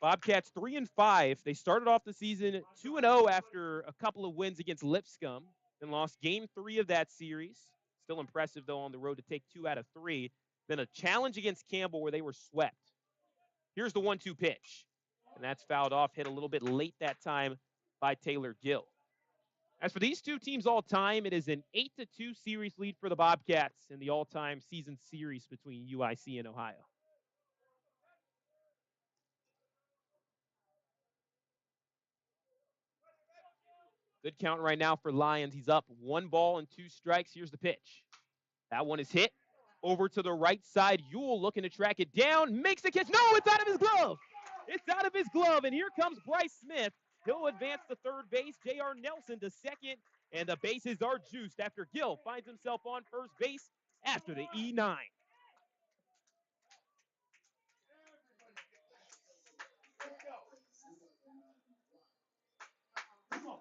Bobcats 3-5. They started off the season 2-0 after a couple of wins against Lipscomb, then lost game 3 of that series. Still impressive, though, on the road to take 2 out of 3. Then a challenge against Campbell where they were swept. Here's the 1-2 pitch. And that's fouled off, hit a little bit late that time by Taylor Gill. As for these 2 teams all time, it is an 8-2 series lead for the Bobcats in the all-time season series between UIC and Ohio. Good count right now for Lions. He's up 1-2 strikes. Here's the pitch. That one is hit over to the right side. Yule looking to track it down. Makes the catch. No, it's out of his glove. It's out of his glove. And here comes Bryce Smith. He'll advance to third base. J.R. Nelson to second. And the bases are juiced after Gill finds himself on first base after the E9.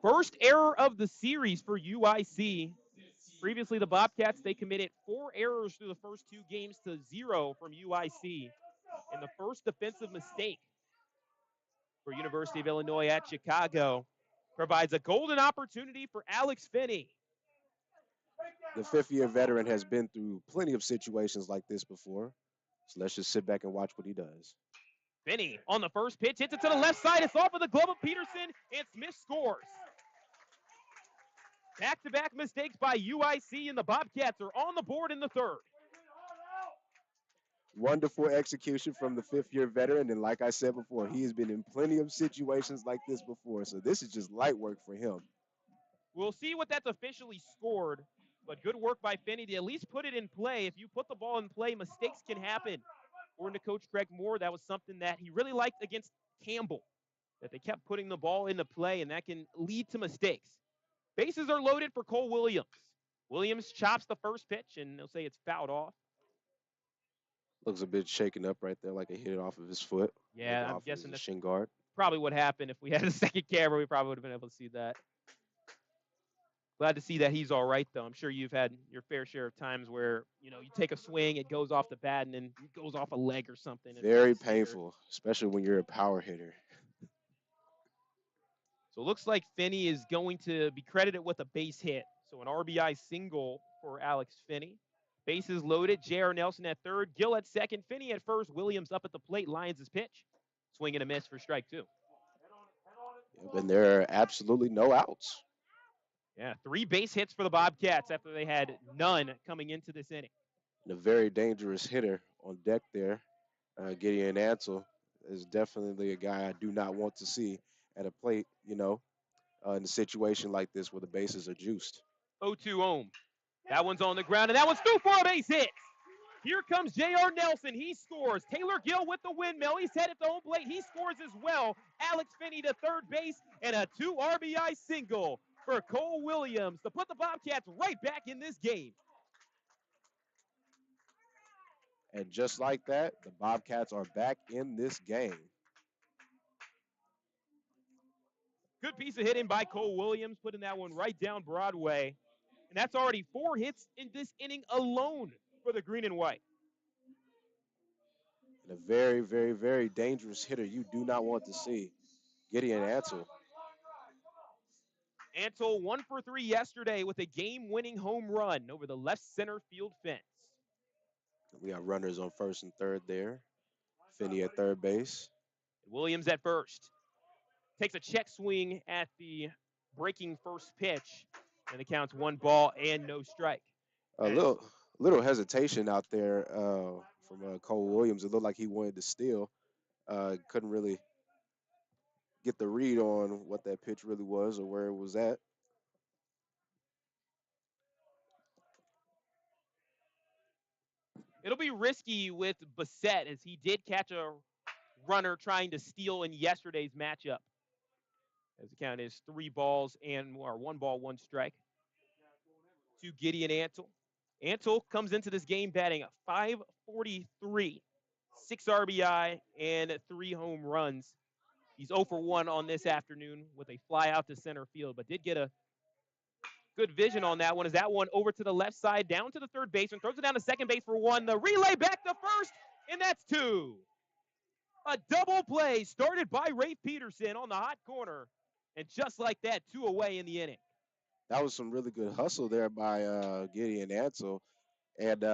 First error of the series for UIC. Previously, the Bobcats, they committed 4 errors through the first 2 games to 0 from UIC. And the first defensive mistake for University of Illinois at Chicago provides a golden opportunity for Alex Finney. The fifth-year veteran has been through plenty of situations like this before. So let's just sit back and watch what he does. Finney on the first pitch, hits it to the left side. It's off of the glove of Peterson, and Smith scores. Back-to-back mistakes by UIC, and the Bobcats are on the board in the third. Wonderful execution from the fifth-year veteran. And like I said before, he has been in plenty of situations like this before. So this is just light work for him. We'll see what that's officially scored, but good work by Finney to at least put it in play. If you put the ball in play, mistakes can happen. According to Coach Craig Moore, that was something that he really liked against Campbell, that they kept putting the ball into play, and that can lead to mistakes. Bases are loaded for Cole Williams. Williams chops the first pitch, and they'll say it's fouled off. Looks a bit shaken up right there, like it hit it off of his foot. Yeah, I'm off guessing his that's shin guard. probably what happened. If we had a second camera, we probably would have been able to see that. Glad to see that he's all right, though. I'm sure you've had your fair share of times where, you take a swing, it goes off the bat, and then it goes off a leg or something. Very painful, especially when you're a power hitter. So it looks like Finney is going to be credited with a base hit. So an RBI single for Alex Finney. Bases loaded. J.R. Nelson at third. Gill at second. Finney at first. Williams up at the plate. Lions' pitch. Swing and a miss for strike 2. Yep, and there are absolutely no outs. Yeah, 3 base hits for the Bobcats after they had none coming into this inning. And a very dangerous hitter on deck there. Gideon Ansel is definitely a guy I do not want to see at a plate, in a situation like this where the bases are juiced. 0-2 home. That one's on the ground, and that one's through for a base hit. Here comes J.R. Nelson. He scores. Taylor Gill with the windmill. He's headed to home plate. He scores as well. Alex Finney to third base, and a 2 RBI single for Cole Williams to put the Bobcats right back in this game. And just like that, the Bobcats are back in this game. Good piece of hitting by Cole Williams, putting that one right down Broadway. And that's already 4 hits in this inning alone for the green and white. And a very, very, very dangerous hitter you do not want to see, Gideon Ansel. Ansel 1 for 3 yesterday with a game-winning home run over the left center field fence. We got runners on first and third there. Finney at third base. Williams at first. Takes a check swing at the breaking first pitch, and it counts 1 ball and no strike. A little hesitation out there from Cole Williams. It looked like he wanted to steal. Couldn't really get the read on what that pitch really was or where it was at. It'll be risky with Bassett, as he did catch a runner trying to steal in yesterday's matchup. As the count is 3 balls and or 1 ball, 1 strike to Gideon Ansel. Ansel comes into this game batting at .543, 6 RBI and 3 home runs. He's 0 for 1 on this afternoon with a fly out to center field, but did get a good vision on that one. Is that one over to the left side, down to the third baseman, throws it down to second base for 1. The relay back to first, and that's 2. A double play started by Rafe Peterson on the hot corner, and just like that, 2 away in the inning. That was some really good hustle there by Gideon Ansel, and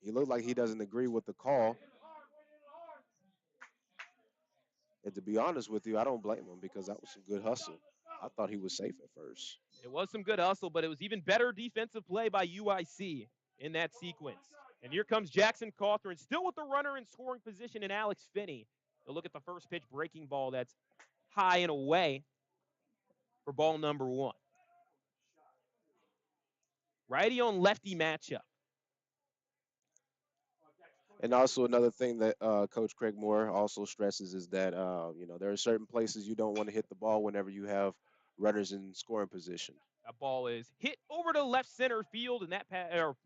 he looked like he doesn't agree with the call. And to be honest with you, I don't blame him because that was some good hustle. I thought he was safe at first. It was some good hustle, but it was even better defensive play by UIC in that sequence. And here comes Jackson Cawthorn, still with the runner in scoring position, and Alex Finney. They'll look at the first pitch breaking ball that's high and away for ball number 1. Righty on lefty matchup. And also another thing that Coach Craig Moore also stresses is that there are certain places you don't want to hit the ball whenever you have runners in scoring position. That ball is hit over to left center field, and or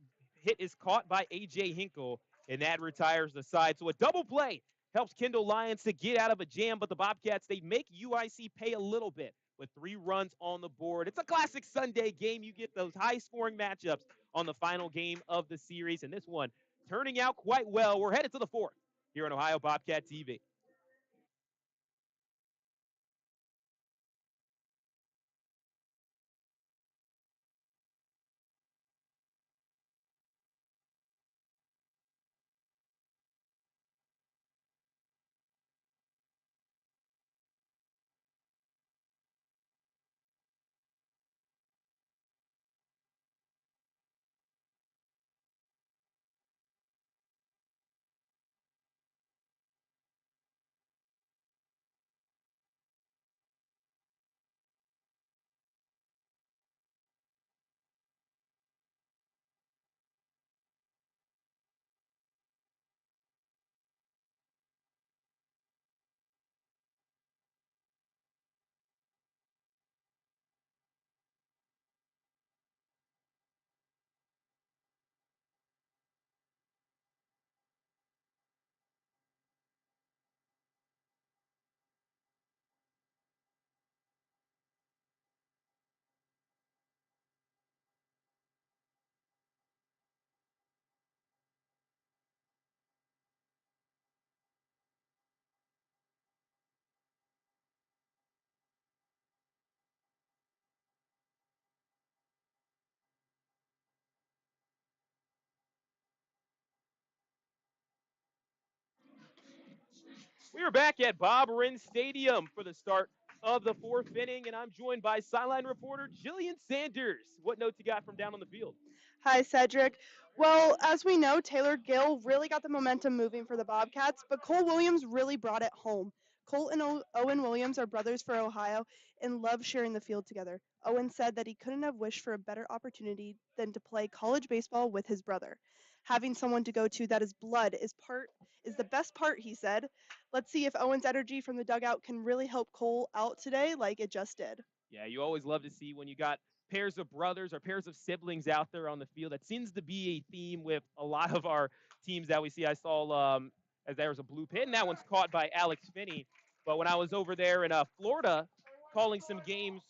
hit is caught by A.J. Hinkle, and that retires the side. So a double play helps Kendall Lyons to get out of a jam, but the Bobcats, they make UIC pay a little bit with 3 runs on the board. It's a classic Sunday game. You get those high-scoring matchups on the final game of the series, and this one turning out quite well. We're headed to the 4th here on Ohio Bobcat TV. We are back at Bob Wren Stadium for the start of the 4th inning, and I'm joined by sideline reporter Jillian Sanders. What notes you got from down on the field? Hi, Cedric. Well, as we know, Taylor Gill really got the momentum moving for the Bobcats, but Cole Williams really brought it home. Cole and Owen Williams are brothers for Ohio and love sharing the field together. Owen said that he couldn't have wished for a better opportunity than to play college baseball with his brother. Having someone to go to that is blood is the best part, he said. Let's see if Owen's energy from the dugout can really help Cole out today like it just did. Yeah, you always love to see when you got pairs of brothers or pairs of siblings out there on the field. That seems to be a theme with a lot of our teams that we see. I saw as there was a blue pin, and that one's caught by Alex Finney. But when I was over there in Florida calling some games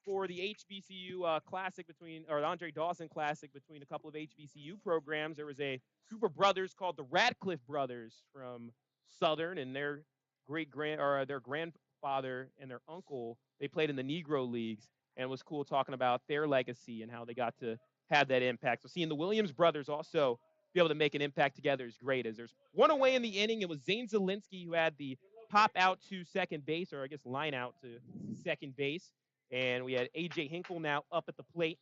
for the HBCU Classic or the Andre Dawson Classic between a couple of HBCU programs, there was a group of brothers called the Radcliffe brothers from Southern, and their grandfather and their uncle, they played in the Negro Leagues, and it was cool talking about their legacy and how they got to have that impact. So seeing the Williams brothers also be able to make an impact together is great. As there's one away in the inning, it was Zane Zielinski who had the pop out to second base, or I guess line out to second base. And we had A.J. Hinkle now up at the plate.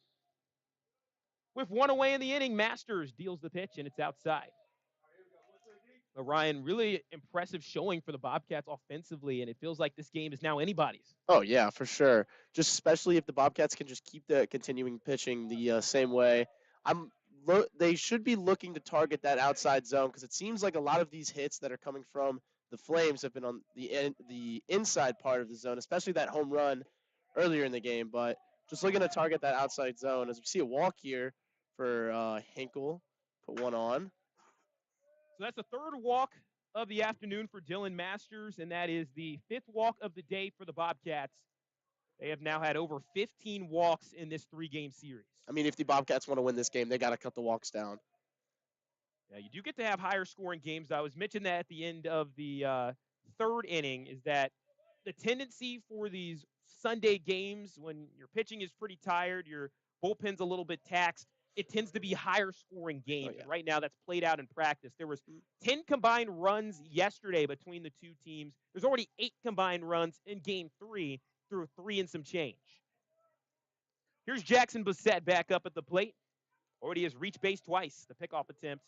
With one away in the inning, Masters deals the pitch, and it's outside. But Ryan, really impressive showing for the Bobcats offensively, and it feels like this game is now anybody's. Oh yeah, for sure. Just especially if the Bobcats can just keep the continuing pitching the same way. They should be looking to target that outside zone because it seems like a lot of these hits that are coming from the Flames have been on the inside part of the zone, especially that home run earlier in the game. But just looking to target that outside zone as we see a walk here for Hinkle, put one on. So that's the 3rd walk of the afternoon for Dylan Masters, and that is the 5th walk of the day for the Bobcats. They have now had over 15 walks in this 3-game series. I mean, if the Bobcats want to win this game, they got to cut the walks down. Yeah, you do get to have higher scoring games. I was mentioning that at the end of the 3rd inning is that the tendency for these Sunday games when your pitching is pretty tired, your bullpen's a little bit taxed, it tends to be higher scoring games. Oh, yeah. And right now that's played out in practice. There was 10 combined runs yesterday between the two teams. There's already 8 combined runs in game 3 through 3 and some change. Here's Jackson Bissett back up at the plate. Already has reached base twice. The pickoff attempt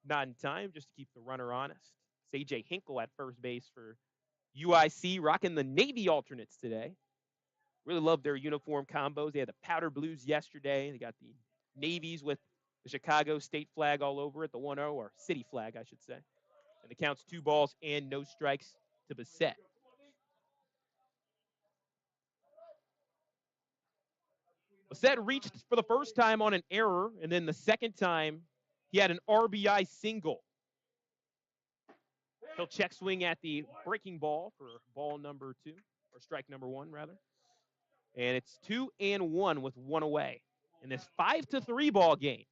not in time, just to keep the runner honest. It's A.J. Hinkle at first base for UIC, rocking the Navy alternates today. Really love their uniform combos. They had the powder blues yesterday. They got the navies with the Chicago state flag all over it, the 1-0, or city flag, I should say. And it counts 2 balls and no strikes to Bassett. Bassett reached for the first time on an error, and then the second time he had an RBI single. He'll check swing at the breaking ball for ball number 2, or strike number 1, rather. And it's 2-1 with 1 away in this 5-3 ball game.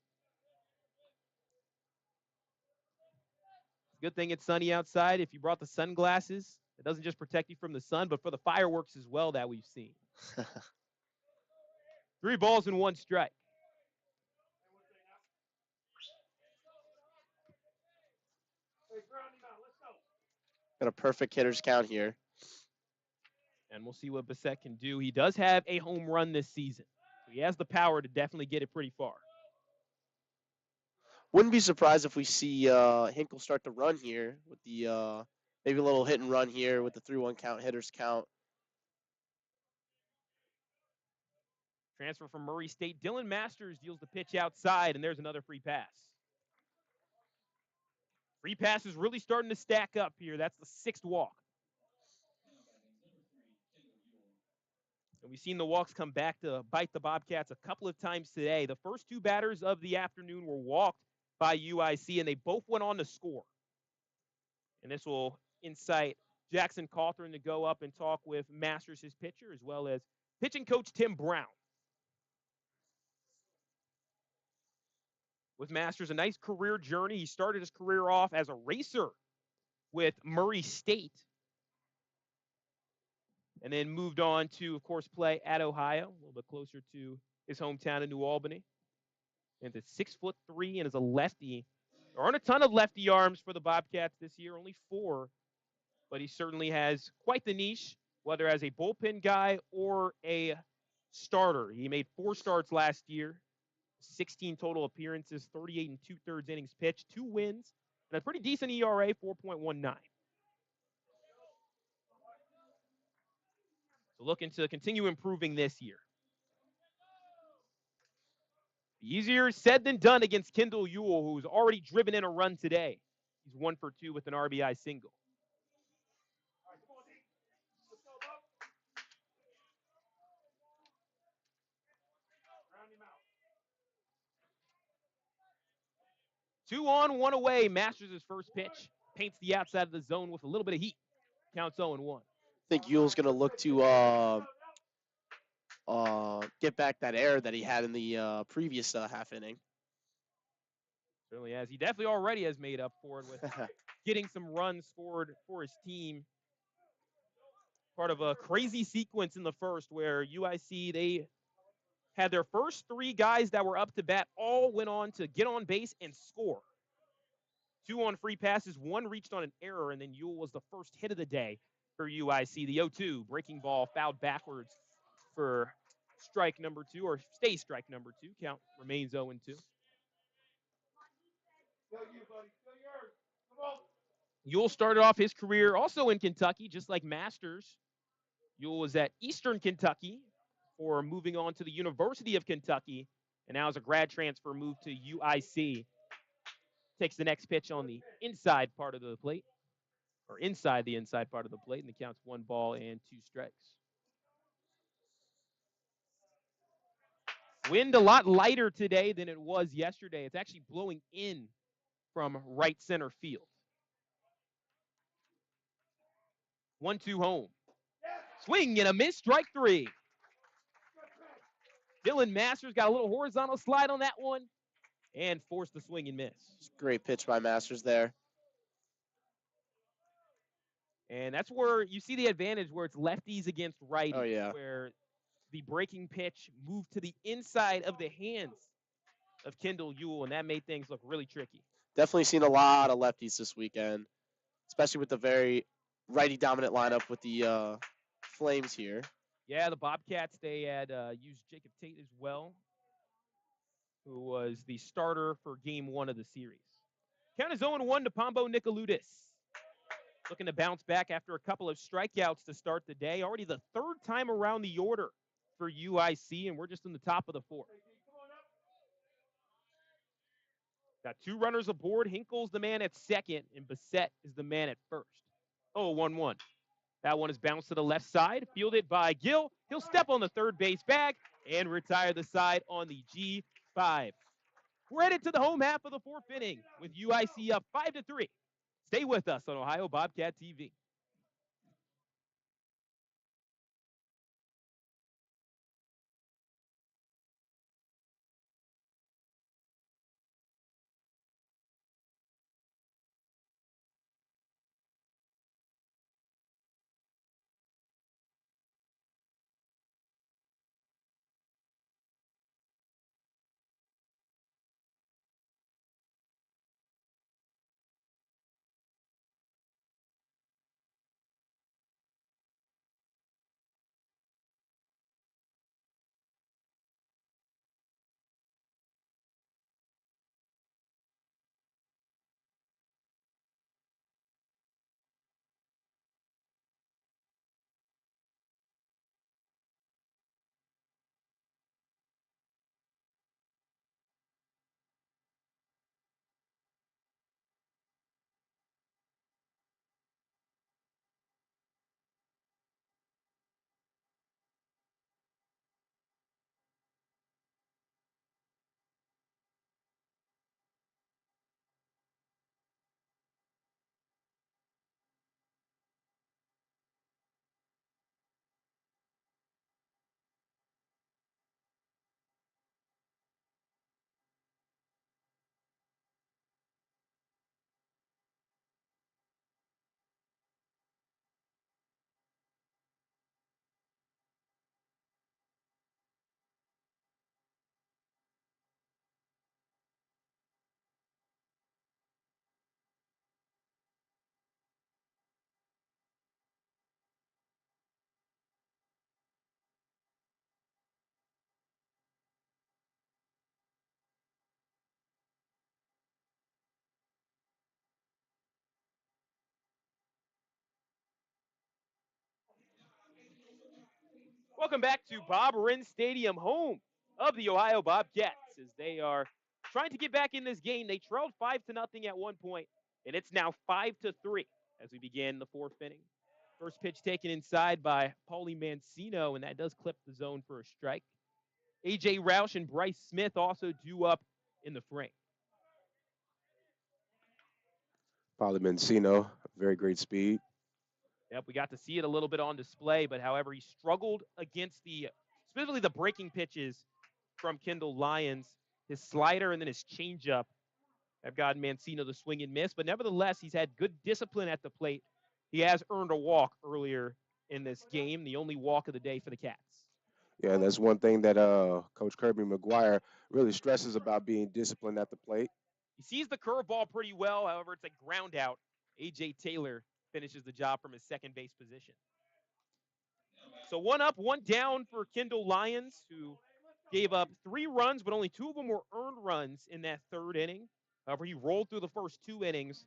Good thing it's sunny outside. If you brought the sunglasses, it doesn't just protect you from the sun, but for the fireworks as well that we've seen. 3 balls and 1 strike. Got a perfect hitter's count here. And we'll see what Bassett can do. He does have a home run this season. So he has the power to definitely get it pretty far. Wouldn't be surprised if we see Hinkle start to run here with the maybe a little hit and run here with the 3-1 count, hitter's count. Transfer from Murray State. Dylan Masters deals the pitch outside, and there's another free pass. Free pass is really starting to stack up here. That's the 6th walk. And we've seen the walks come back to bite the Bobcats a couple of times today. The first 2 batters of the afternoon were walked by UIC, and they both went on to score. And this will incite Jackson Cawthorn to go up and talk with Masters, his pitcher, as well as pitching coach Tim Brown. With Masters, a nice career journey. He started his career off as a racer with Murray State, and then moved on to, of course, play at Ohio, a little bit closer to his hometown in New Albany. And it's 6'3" and is a lefty. There aren't a ton of lefty arms for the Bobcats this year, only 4, but he certainly has quite the niche, whether as a bullpen guy or a starter. He made 4 starts last year, 16 total appearances, 38 2/3 innings pitched, 2 wins, and a pretty decent ERA, 4.19. So looking to continue improving this year. Easier said than done against Kendall Ewell, who's already driven in a run today. He's 1 for 2 with an RBI single. Two on, 1 away. Masters' first pitch. Paints the outside of the zone with a little bit of heat. Counts 0-1. I think Ewell's going to look to get back that error that he had in the previous half inning. Certainly has. He definitely already has made up for it with getting some runs scored for his team. Part of a crazy sequence in the first where UIC, they had their first 3 guys that were up to bat all went on to get on base and score. 2 on free passes, 1 reached on an error, and then Ewell was the first hit of the day for UIC. The 0-2 breaking ball fouled backwards for strike number 2, or stay strike number 2. Count remains 0-2. Ewell started off his career also in Kentucky, just like Masters. Ewell was at Eastern Kentucky for moving on to the University of Kentucky, and now as a grad transfer moved to UIC. Takes the next pitch on the inside part of the plate, or inside the inside part of the plate, and the count's 1 ball and 2 strikes. Wind a lot lighter today than it was yesterday. It's actually blowing in from right center field. 1-2 home. Swing and a miss, strike 3. Dylan Masters got a little horizontal slide on that one and forced the swing and miss. Great pitch by Masters there. And that's where you see the advantage where it's lefties against righties. Oh, yeah. Where the breaking pitch moved to the inside of the hands of Kendall Ewell, and that made things look really tricky. Definitely seen a lot of lefties this weekend, especially with the very righty-dominant lineup with the Flames here. Yeah, the Bobcats, they had used Jacob Tate as well, who was the starter for Game 1 of the series. Count is 0-1 to Pombo Nicoloudis. Looking to bounce back after a couple of strikeouts to start the day. Already the 3rd time around the order for UIC, and we're just in the top of the 4th. Got 2 runners aboard. Hinkle's the man at second, and Bissett is the man at first. Oh, 1-1. That one is bounced to the left side, fielded by Gill. He'll step on the third base bag and retire the side on the G5. We're headed to the home half of the 4th inning with UIC up 5-3. Stay with us on Ohio Bobcat TV. Welcome back to Bob Wren Stadium, home of the Ohio Bobcats, as they are trying to get back in this game. They trailed 5-0 at one point, and it's now 5-3 as we begin the 4th inning. First pitch taken inside by Paulie Mancino, and that does clip the zone for a strike. A.J. Roush and Bryce Smith also due up in the frame. Probably Mencino, very great speed. Yep, we got to see it a little bit on display, but however, he struggled against specifically the breaking pitches from Kendall Lyons. His slider and then his changeup have gotten Mancino the swing and miss, but nevertheless, he's had good discipline at the plate. He has earned a walk earlier in this game, the only walk of the day for the Cats. Yeah, and that's one thing that Coach Kirby McGuire really stresses about being disciplined at the plate. He sees the curveball pretty well, however, it's a ground out. A.J. Taylor finishes the job from his second base position. So 1 up, 1 down for Kendall Lyons, who gave up 3 runs, but only 2 of them were earned runs in that 3rd inning. However, he rolled through the first 2 innings,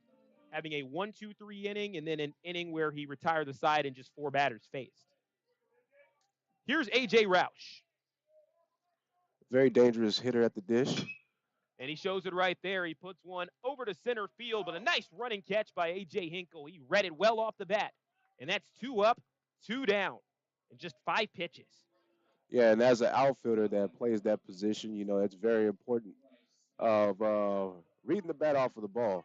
having a 1-2-3 inning, and then an inning where he retired the side and just 4 batters faced. Here's A.J. Roush. Very dangerous hitter at the dish. And he shows it right there. He puts one over to center field, but a nice running catch by A.J. Hinkle. He read it well off the bat. And that's 2 up, 2 down, in just 5 pitches. Yeah, and as an outfielder that plays that position, it's very important of reading the bat off of the ball.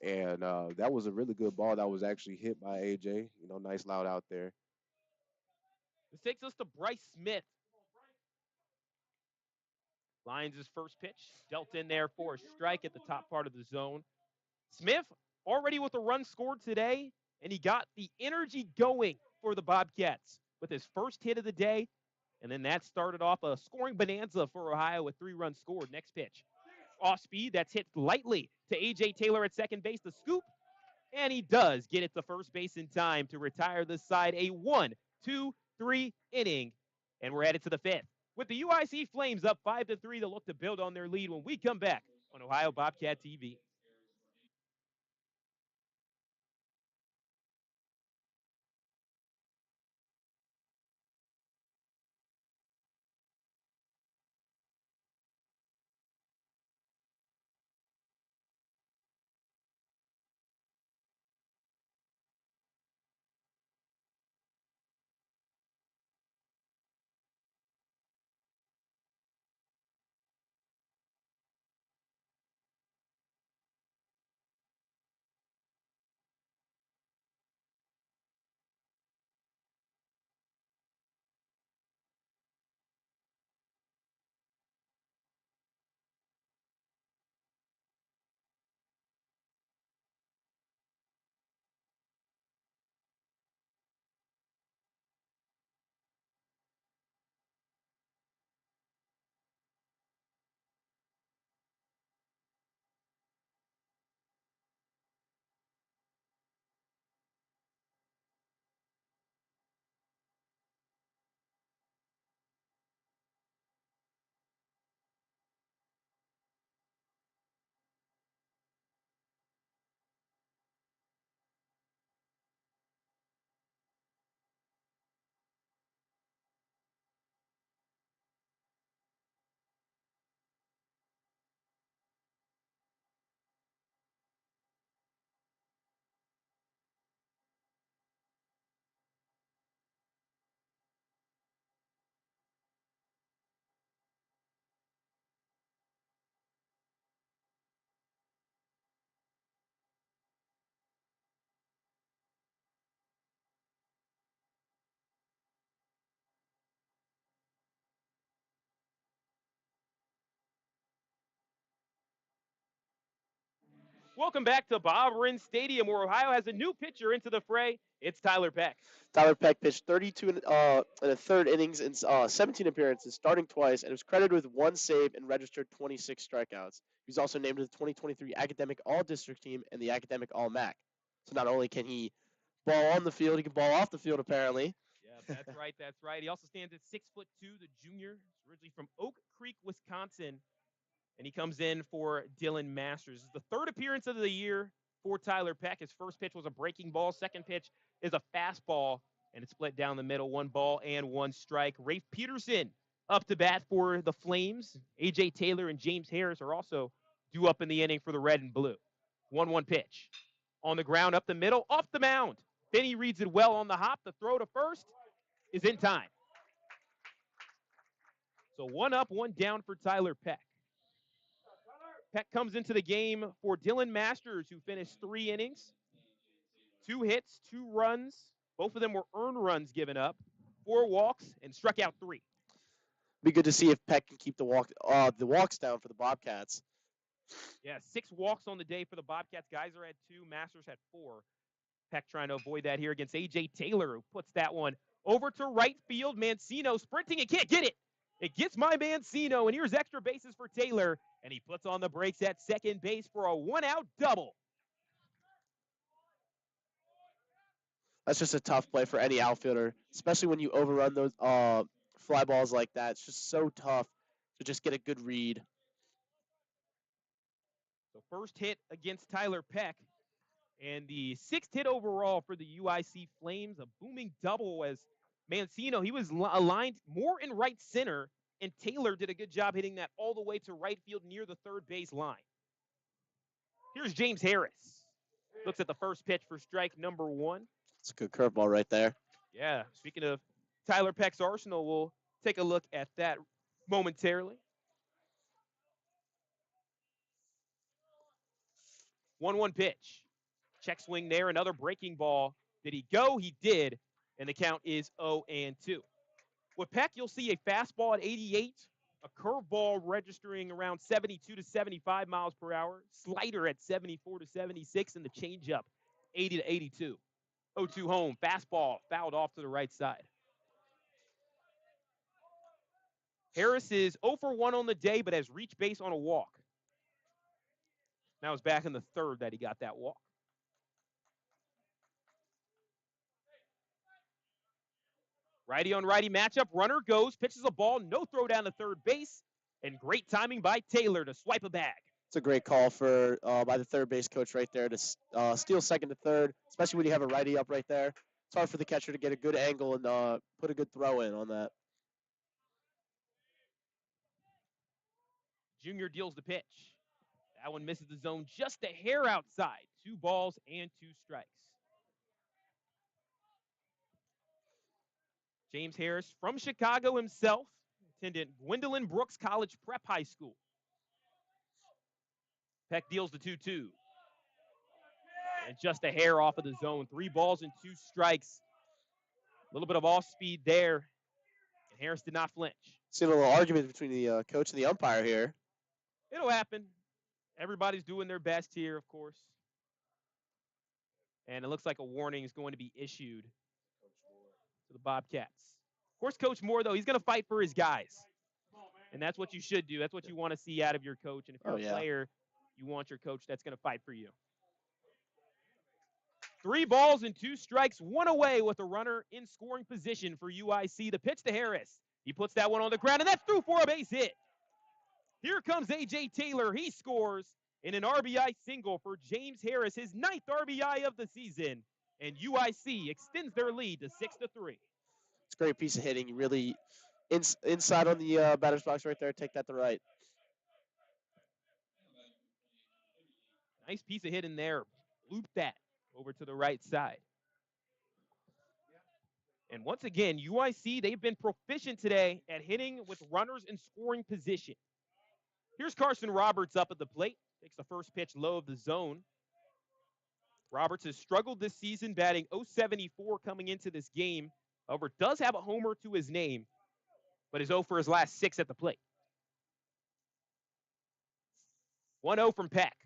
And that was a really good ball that was actually hit by AJ. Nice loud out there. This takes us to Bryce Smith. Lyons' first pitch dealt in there for a strike at the top part of the zone. Smith already with a run scored today, and he got the energy going for the Bobcats with his first hit of the day. And then that started off a scoring bonanza for Ohio with 3 runs scored. Next pitch. Off speed, that's hit lightly to A.J. Taylor at second base, the scoop. And he does get it to first base in time to retire this side a 1-2-3 inning. And we're headed to the 5th. With the UIC Flames up 5-3, they'll look to build on their lead when we come back on Ohio Bobcat TV. Welcome back to Bob Rinn Stadium, where Ohio has a new pitcher into the fray. It's Tyler Peck. Tyler Peck pitched 32 in a third innings and 17 appearances, starting twice, and was credited with 1 save and registered 26 strikeouts. He was also named to the 2023 Academic All-District Team and the Academic All-MAC. So not only can he ball on the field, he can ball off the field, apparently. Yeah, that's right. That's right. He also stands at 6'2", the junior. He's originally from Oak Creek, Wisconsin. And he comes in for Dylan Masters. It's the third appearance of the year for Tyler Peck. His first pitch was a breaking ball. Second pitch is a fastball, and it's split down the middle, 1 ball and 1 strike. Rafe Peterson up to bat for the Flames. A.J. Taylor and James Harris are also due up in the inning for the red and blue. 1-1 pitch. On the ground, up the middle, off the mound. Finney reads it well on the hop. The throw to first is in time. So 1 up, 1 down for Tyler Peck. Peck comes into the game for Dylan Masters, who finished 3 innings, 2 hits, 2 runs. Both of them were earned runs given up, 4 walks, and struck out 3. Be good to see if Peck can keep the walks down for the Bobcats. Yeah, 6 walks on the day for the Bobcats. Geyser had 2, Masters had 4. Peck trying to avoid that here against A.J. Taylor, who puts that one over to right field. Mancino sprinting and can't get it. It gets my Mancino, and here's extra bases for Taylor, and he puts on the brakes at second base for a 1-out double. That's just a tough play for any outfielder, especially when you overrun those fly balls like that. It's just so tough to just get a good read. So first hit against Tyler Peck, and the 6th hit overall for the UIC Flames, a booming double as Mancino, he was aligned more in right center, and Taylor did a good job hitting that all the way to right field near the third base line. Here's James Harris. Looks at the first pitch for strike number 1. It's a good curveball right there. Yeah, speaking of Tyler Peck's arsenal, we'll take a look at that momentarily. 1-1 pitch. Check swing there, another breaking ball. Did he go? He did, and the count is 0-2. With Peck, you'll see a fastball at 88, a curveball registering around 72 to 75 miles per hour, slider at 74 to 76, and the changeup 80 to 82. 0-2 home, fastball fouled off to the right side. Harris is 0 for 1 on the day, but has reached base on a walk. Now it's back in the third that he got that walk. Righty on righty matchup. Runner goes, pitches a ball, no throw down to third base, and great timing by Taylor to swipe a bag. It's a great call for by the third base coach right there to steal second to third, especially when you have a righty up right there. It's hard for the catcher to get a good angle and put a good throw in on that. Junior deals the pitch. That one misses the zone just a hair outside. 2 balls and 2 strikes. James Harris from Chicago himself, attended Gwendolyn Brooks College Prep High School. Peck deals the 2-2. And just a hair off of the zone. 3 balls and 2 strikes. A little bit of off speed there. And Harris did not flinch. Seen a little argument between the coach and the umpire here. It'll happen. Everybody's doing their best here, of course. And it looks like a warning is going to be issued to the Bobcats. Of course, Coach Moore, though, he's going to fight for his guys. And that's what you should do. That's what you want to see out of your coach. And if you're a player, you want your coach that's going to fight for you. 3 balls and 2 strikes, 1 away with a runner in scoring position for UIC. The pitch to Harris. He puts that one on the ground, and that's through for a base hit. Here comes A.J. Taylor. He scores in an RBI single for James Harris, his 9th RBI of the season. And UIC extends their lead to 6-3. It's a great piece of hitting. Really inside on the batter's box right there. Take that to right. Nice piece of hitting there. Loop that over to the right side. And once again, UIC, they've been proficient today at hitting with runners in scoring position. Here's Carson Roberts up at the plate. Takes the first pitch low of the zone. Roberts has struggled this season, batting .074 coming into this game. However, does have a homer to his name, but is 0 for his last 6 at the plate. 1-0 from Peck.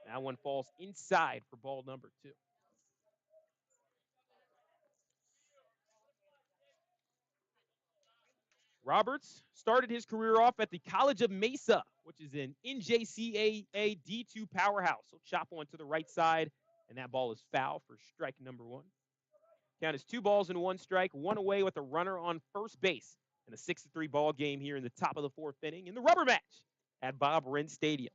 That one falls inside for ball number 2. Roberts started his career off at the College of Mesa, which is an NJCAA D2 powerhouse. So chop one to the right side, and that ball is foul for strike number 1. Count is 2 balls and 1 strike, 1 away with a runner on first base. And a 6-3 ball game here in the top of the 4th inning in the rubber match at Bob Wren Stadium.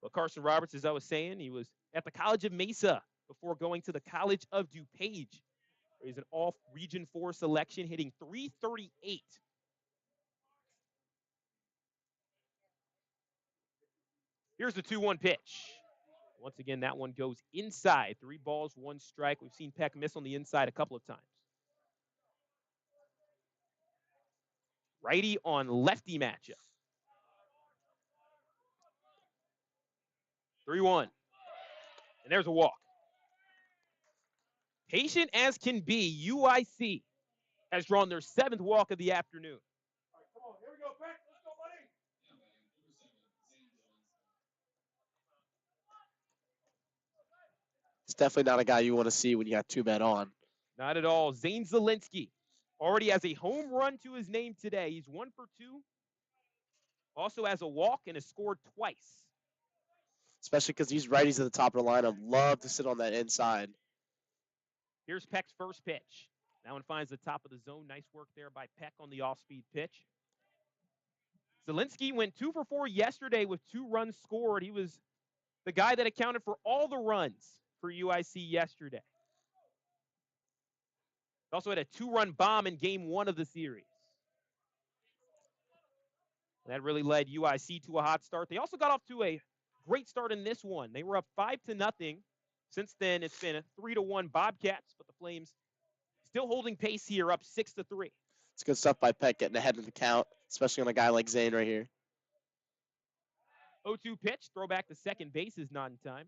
But Carson Roberts, as I was saying, he was at the College of Mesa before going to the College of DuPage. He's an all-Region 4 selection, hitting .338. Here's the 2-1 pitch. Once again, that one goes inside. 3 balls, 1 strike. We've seen Peck miss on the inside a couple of times. Righty on lefty matchup. 3-1. And there's a walk. Patient as can be, UIC has drawn their 7th walk of the afternoon. All right, come on, here we go, Peck. Let's go, buddy. It's definitely not a guy you want to see when you got 2 men on. Not at all. Zane Zielinski already has a home run to his name today. He's 1 for 2. Also has a walk and has scored twice. Especially because these righties at the top of the lineup love to sit on that inside. Here's Peck's first pitch. That one finds the top of the zone. Nice work there by Peck on the off-speed pitch. Zielinski went 2 for 4 yesterday with 2 runs scored. He was the guy that accounted for all the runs for UIC yesterday. He also had a 2-run bomb in game 1 of the series. That really led UIC to a hot start. They also got off to a great start in this one. They were up 5-0. Since then, it's been a 3-1 Bobcats, but the Flames still holding pace here, up 6-3. It's good stuff by Peck getting ahead of the count, especially on a guy like Zane right here. 0-2 pitch, throw back to second base is not in time.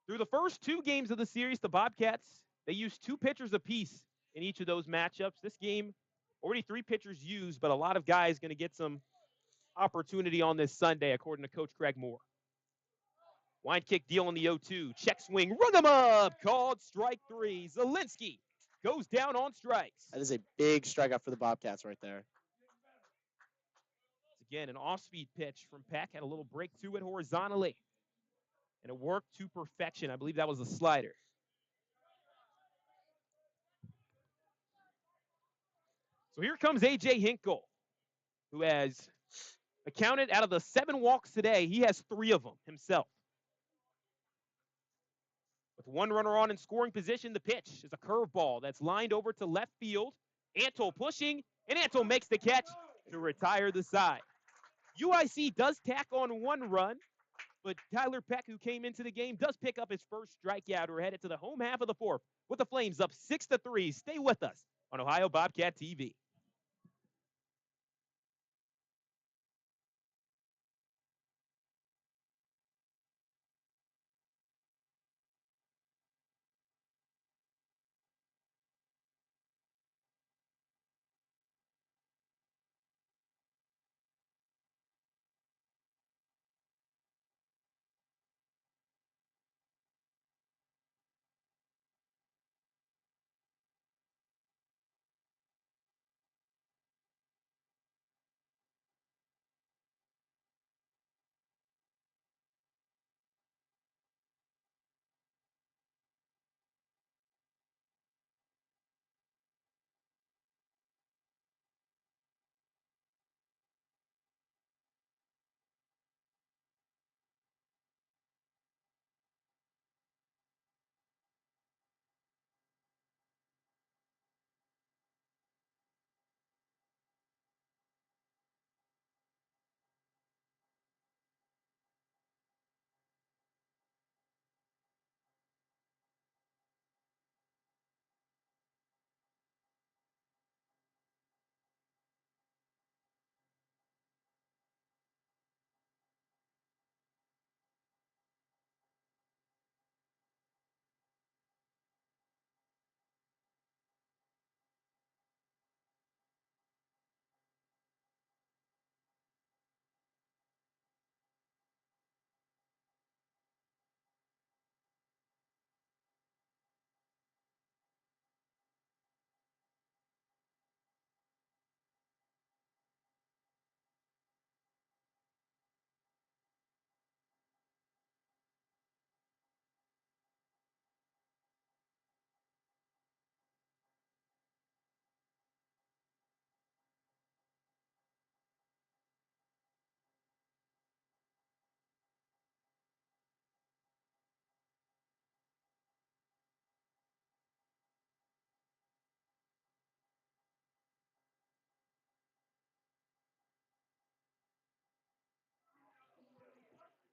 Through the first 2 games of the series, the Bobcats, they used 2 pitchers apiece in each of those matchups. This game, already 3 pitchers used, but a lot of guys going to get some opportunity on this Sunday, according to Coach Craig Moore. Wind kick deal on the 0-2. Check swing, rung him up. Called strike 3. Zielinski goes down on strikes. That is a big strikeout for the Bobcats right there. Again, an off-speed pitch from Peck. Had a little break to it horizontally. And it worked to perfection. I believe that was a slider. So here comes A.J. Hinkle, who has accounted out of the 7 walks today, he has 3 of them himself. With 1 runner on in scoring position, the pitch is a curveball that's lined over to left field. Antle pushing, and Antle makes the catch to retire the side. UIC does tack on 1 run, but Tyler Peck, who came into the game, does pick up his first strikeout. We're headed to the home half of the 4th with the Flames up 6-3. Stay with us on Ohio Bobcat TV.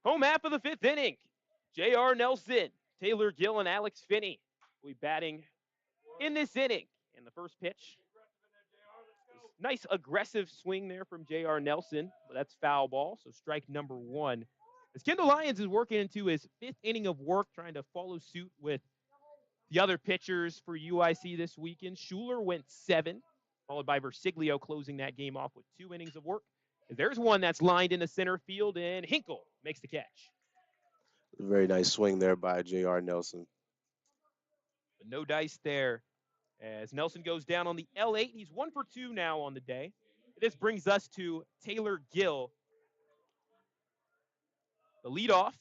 Home half of the fifth inning. J.R. Nelson, Taylor Gill, and Alex Finney will be batting in this inning. And the first pitch, nice aggressive swing there from J.R. Nelson, but that's foul ball, so strike number one. As Kendall Lyons is working into his fifth inning of work, trying to follow suit with the other pitchers for UIC this weekend. Schuler went 7, followed by Versiglio closing that game off with 2 innings of work. And there's one that's lined into center field, and Hinkle makes the catch. Very nice swing there by J.R. Nelson. But no dice there as Nelson goes down on the L8. He's 1 for 2 now on the day. This brings us to Taylor Gill, the leadoff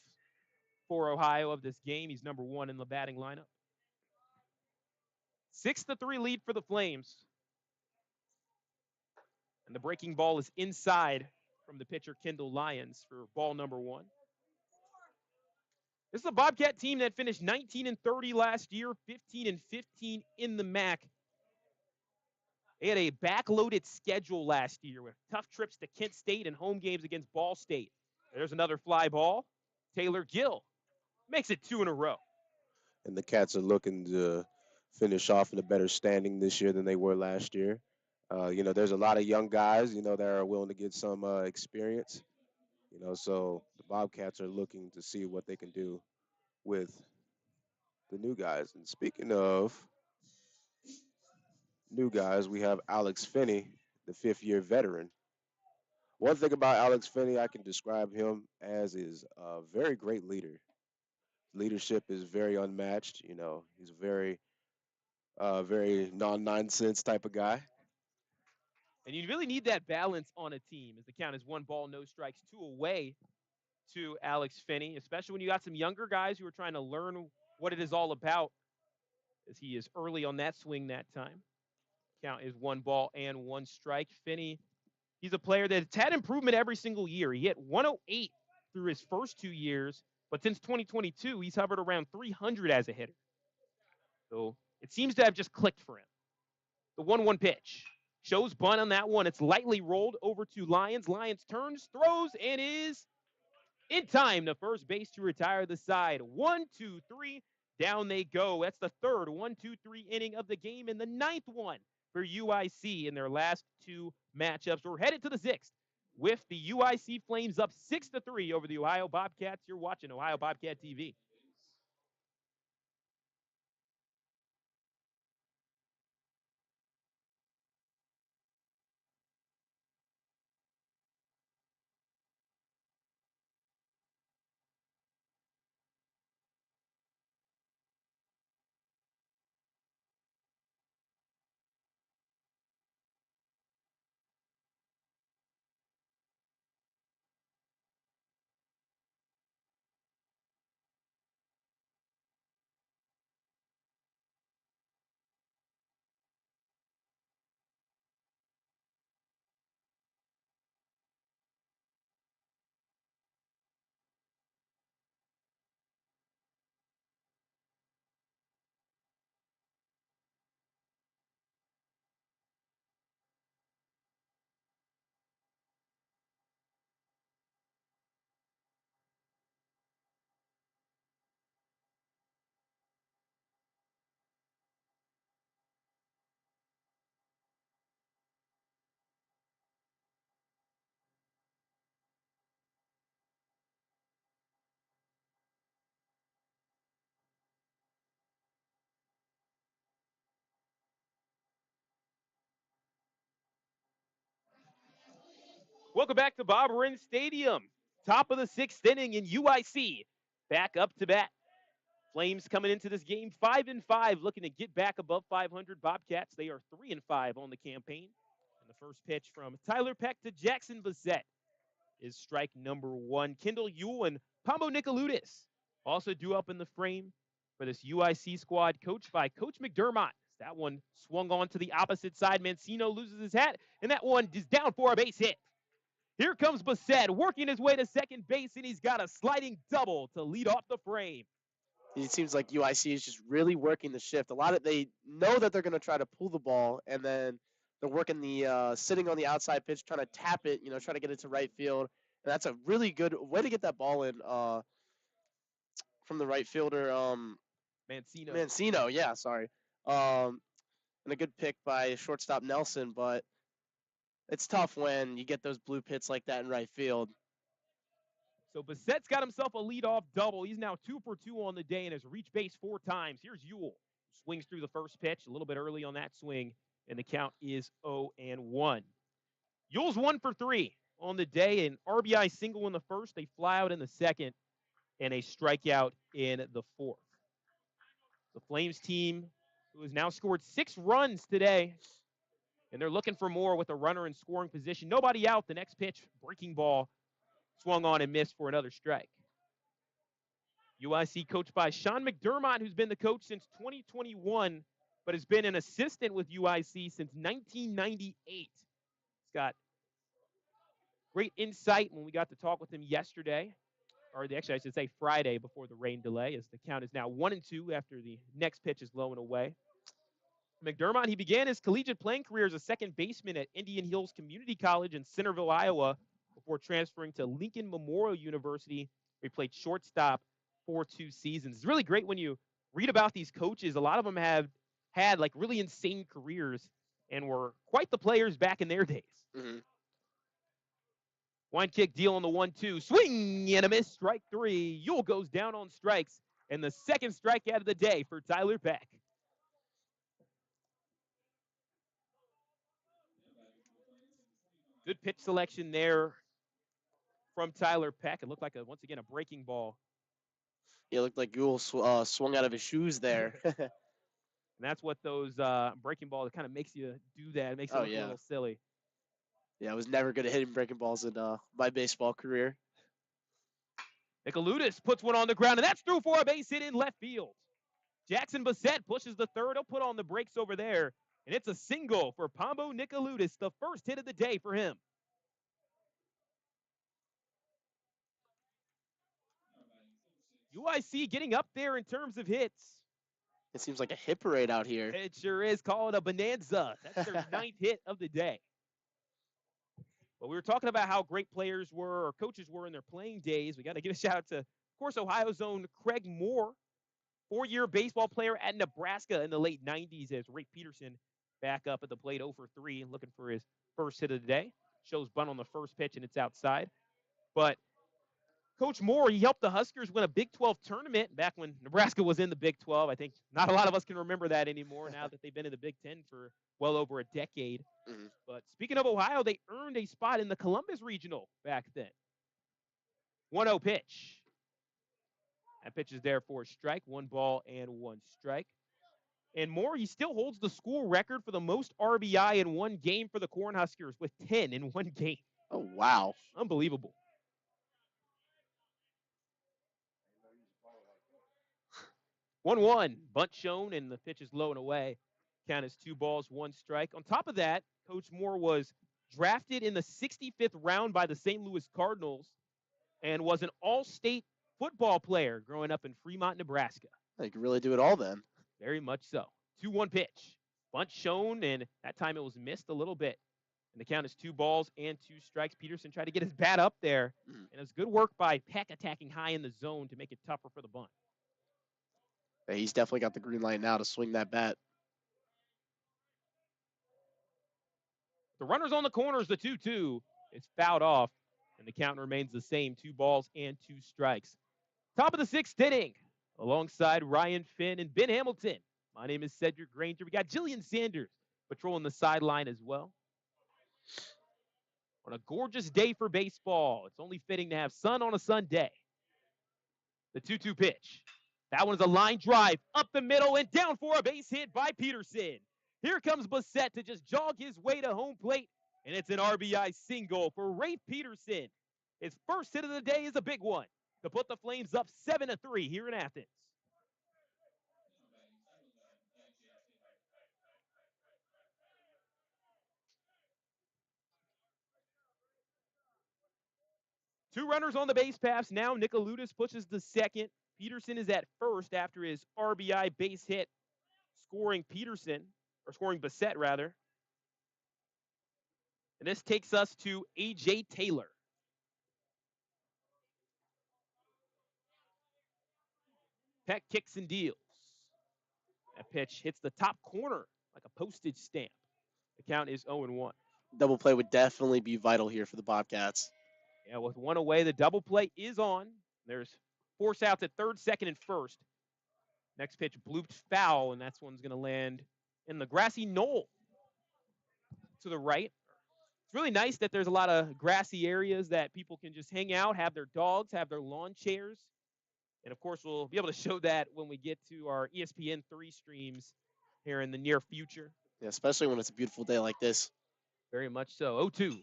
for Ohio of this game. He's number 1 in the batting lineup. 6-3 lead for the Flames. And the breaking ball is inside from the pitcher Kendall Lyons for ball number 1. This is a Bobcat team that finished 19-30 last year, 15-15 in the MAC. They had a backloaded schedule last year with tough trips to Kent State and home games against Ball State. There's another fly ball. Taylor Gill makes it 2 in a row. And the Cats are looking to finish off in a better standing this year than they were last year. There's a lot of young guys, that are willing to get some experience. So the Bobcats are looking to see what they can do with the new guys. And speaking of new guys, we have Alex Finney, the 5th-year veteran. One thing about Alex Finney I can describe him as is a very great leader. Leadership is very unmatched. He's a very non-nonsense type of guy. And you really need that balance on a team as the count is 1 ball, no strikes, 2 away to Alex Finney, especially when you got some younger guys who are trying to learn what it is all about, as he is early on that swing that time. Count is 1 ball and 1 strike. Finney, he's a player that's had improvement every single year. He hit 108 through his first 2 years, but since 2022, he's hovered around 300 as a hitter. So it seems to have just clicked for him. The 1-1 pitch. Shows bunt on that one. It's lightly rolled over to Lyons. Lyons turns, throws, and is in time to first base to retire the side. 1, 2, 3. Down they go. That's the third 1, 2, 3 inning of the game and the 9th one for UIC in their last 2 matchups. We're headed to the 6th with the UIC Flames up 6-3 over the Ohio Bobcats. You're watching Ohio Bobcat TV. Welcome back to Bob Wren Stadium. Top of the 6th inning in UIC. Back up to bat. Flames coming into this game 5-5, looking to get back above 500. Bobcats, they are 3-5 on the campaign. And the first pitch from Tyler Peck to Jackson Bissett is strike number 1. Kendall Ewell and Pombo Nicoludis also due up in the frame for this UIC squad, coached by Coach McDermott. That one swung on to the opposite side. Mancino loses his hat, and that one is down for a base hit. Here comes Bissett working his way to second base, and he's got a sliding double to lead off the frame. It seems like UIC is just really working the shift. They know that they're going to try to pull the ball, and then they're working the sitting on the outside pitch, trying to tap it, trying to get it to right field. And that's a really good way to get that ball in from the right fielder, Mancino. Yeah, sorry. And a good pick by shortstop Nelson, but it's tough when you get those blue pits like that in right field. So Bassett's got himself a leadoff double. He's now 2 for 2 on the day and has reached base 4 times. Here's Ewell. Swings through the first pitch a little bit early on that swing, and the count is 0-1. Ewell's 1 for 3 on the day, an RBI single in the first, a flyout in the second, and a strikeout in the fourth. The Flames team, who has now scored 6 runs today, and they're looking for more with a runner in scoring position. Nobody out. The next pitch, breaking ball, swung on and missed for another strike. UIC coached by Sean McDermott, who's been the coach since 2021, but has been an assistant with UIC since 1998. He's got great insight when we got to talk with him yesterday, or actually I should say Friday before the rain delay, as the count is now 1-2 after the next pitch is low and away. McDermott, he began his collegiate playing career as a second baseman at Indian Hills Community College in Centerville, Iowa, before transferring to Lincoln Memorial University, where he played shortstop for 2 seasons. It's really great when you read about these coaches. A lot of them have had like really insane careers and were quite the players back in their days. Mm-hmm. One kick deal on the 1-2. Swing and a miss. Strike 3. Ewell goes down on strikes. And the second strikeout of the day for Tyler Peck. Good pitch selection there from Tyler Peck. It looked like, once again, a breaking ball. It looked like Ewell swung out of his shoes there. And that's what those breaking balls, it kind of makes you do that. It makes it look a little silly. Yeah, I was never good at hitting breaking balls in my baseball career. Nicoludis puts one on the ground, and that's through for a base hit in left field. Jackson Bassett pushes the third. He'll put on the brakes over there, and it's a single for Pombo Nicoludis, the first hit of the day for him. UIC getting up there in terms of hits. It seems like a hit parade out here. It sure is. Call it a bonanza. That's their 9th hit of the day. But we were talking about how great players were, or coaches were in their playing days. We got to give a shout out to, of course, Ohio's own Craig Moore, 4-year baseball player at Nebraska in the late 90s, as Ray Peterson back up at the plate 0 for 3, looking for his first hit of the day. Shows bunt on the first pitch, and it's outside. But Coach Moore, he helped the Huskers win a Big 12 tournament back when Nebraska was in the Big 12. I think not a lot of us can remember that anymore now that they've been in the Big 10 for well over a decade. Mm-hmm. But speaking of Ohio, they earned a spot in the Columbus Regional back then. 1-0 pitch. That pitch is there for a strike. 1 ball and 1 strike. And Moore, he still holds the school record for the most RBI in one game for the Cornhuskers with 10 in one game. Oh, wow. Unbelievable. 1-1. Bunt shown, and the pitch is low and away. Count is 2 balls, 1 strike. On top of that, Coach Moore was drafted in the 65th round by the St. Louis Cardinals and was an all-state football player growing up in Fremont, Nebraska. They could really do it all then. Very much so. 2-1 pitch. Bunt shown, and that time it was missed a little bit. And the count is 2 balls and 2 strikes. Peterson tried to get his bat up there, and it was good work by Peck attacking high in the zone to make it tougher for the bunt. Yeah, he's definitely got the green light now to swing that bat. The runner's on the corners, the 2-2. It's fouled off, and the count remains the same, 2 balls and 2 strikes. Top of the 6th inning, alongside Ryan Finn and Ben Hamilton. My name is Cedric Granger. We got Jillian Sanders patrolling the sideline as well. On a gorgeous day for baseball, it's only fitting to have sun on a Sunday. The 2-2 pitch. That one's a line drive up the middle and down for a base hit by Peterson. Here comes Bassett to just jog his way to home plate, and it's an RBI single for Rafe Peterson. His first hit of the day is a big one to put the Flames up 7-3 here in Athens. Two runners on the base paths now. Nicoludis pushes the second. Peterson is at first after his RBI base hit, scoring Bassett rather. And this takes us to A.J. Taylor. Peck kicks and deals. That pitch hits the top corner like a postage stamp. The count is 0-1. Double play would definitely be vital here for the Bobcats. Yeah, with one away, the double play is on. There's force outs at third, second, and first. Next pitch blooped foul, and that's one's going to land in the grassy knoll to the right. It's really nice that there's a lot of grassy areas that people can just hang out, have their dogs, have their lawn chairs. And of course, we'll be able to show that when we get to our ESPN3 streams here in the near future. Yeah, especially when it's a beautiful day like this. Very much so. 0-2. And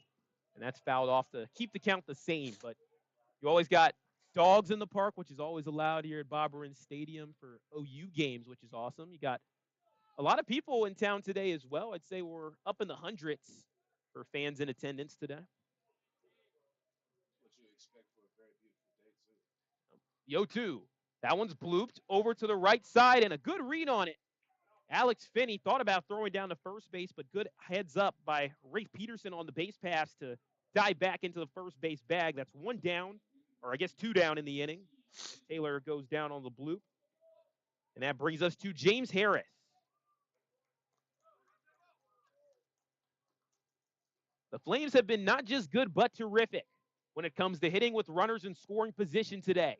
that's fouled off to keep the count the same. But you always got dogs in the park, which is always allowed here at Bob Marins Stadium for OU games, which is awesome. You got a lot of people in town today as well. I'd say we're up in the hundreds for fans in attendance today. What you expect for a very beautiful day too. The 0-2. That one's blooped over to the right side and a good read on it. Alex Finney thought about throwing down to first base, but good heads up by Rafe Peterson on the base pass to dive back into the first base bag. That's one down, or I guess two down in the inning. Taylor goes down on the bloop. And that brings us to James Harris. The Flames have been not just good, but terrific when it comes to hitting with runners in scoring position today.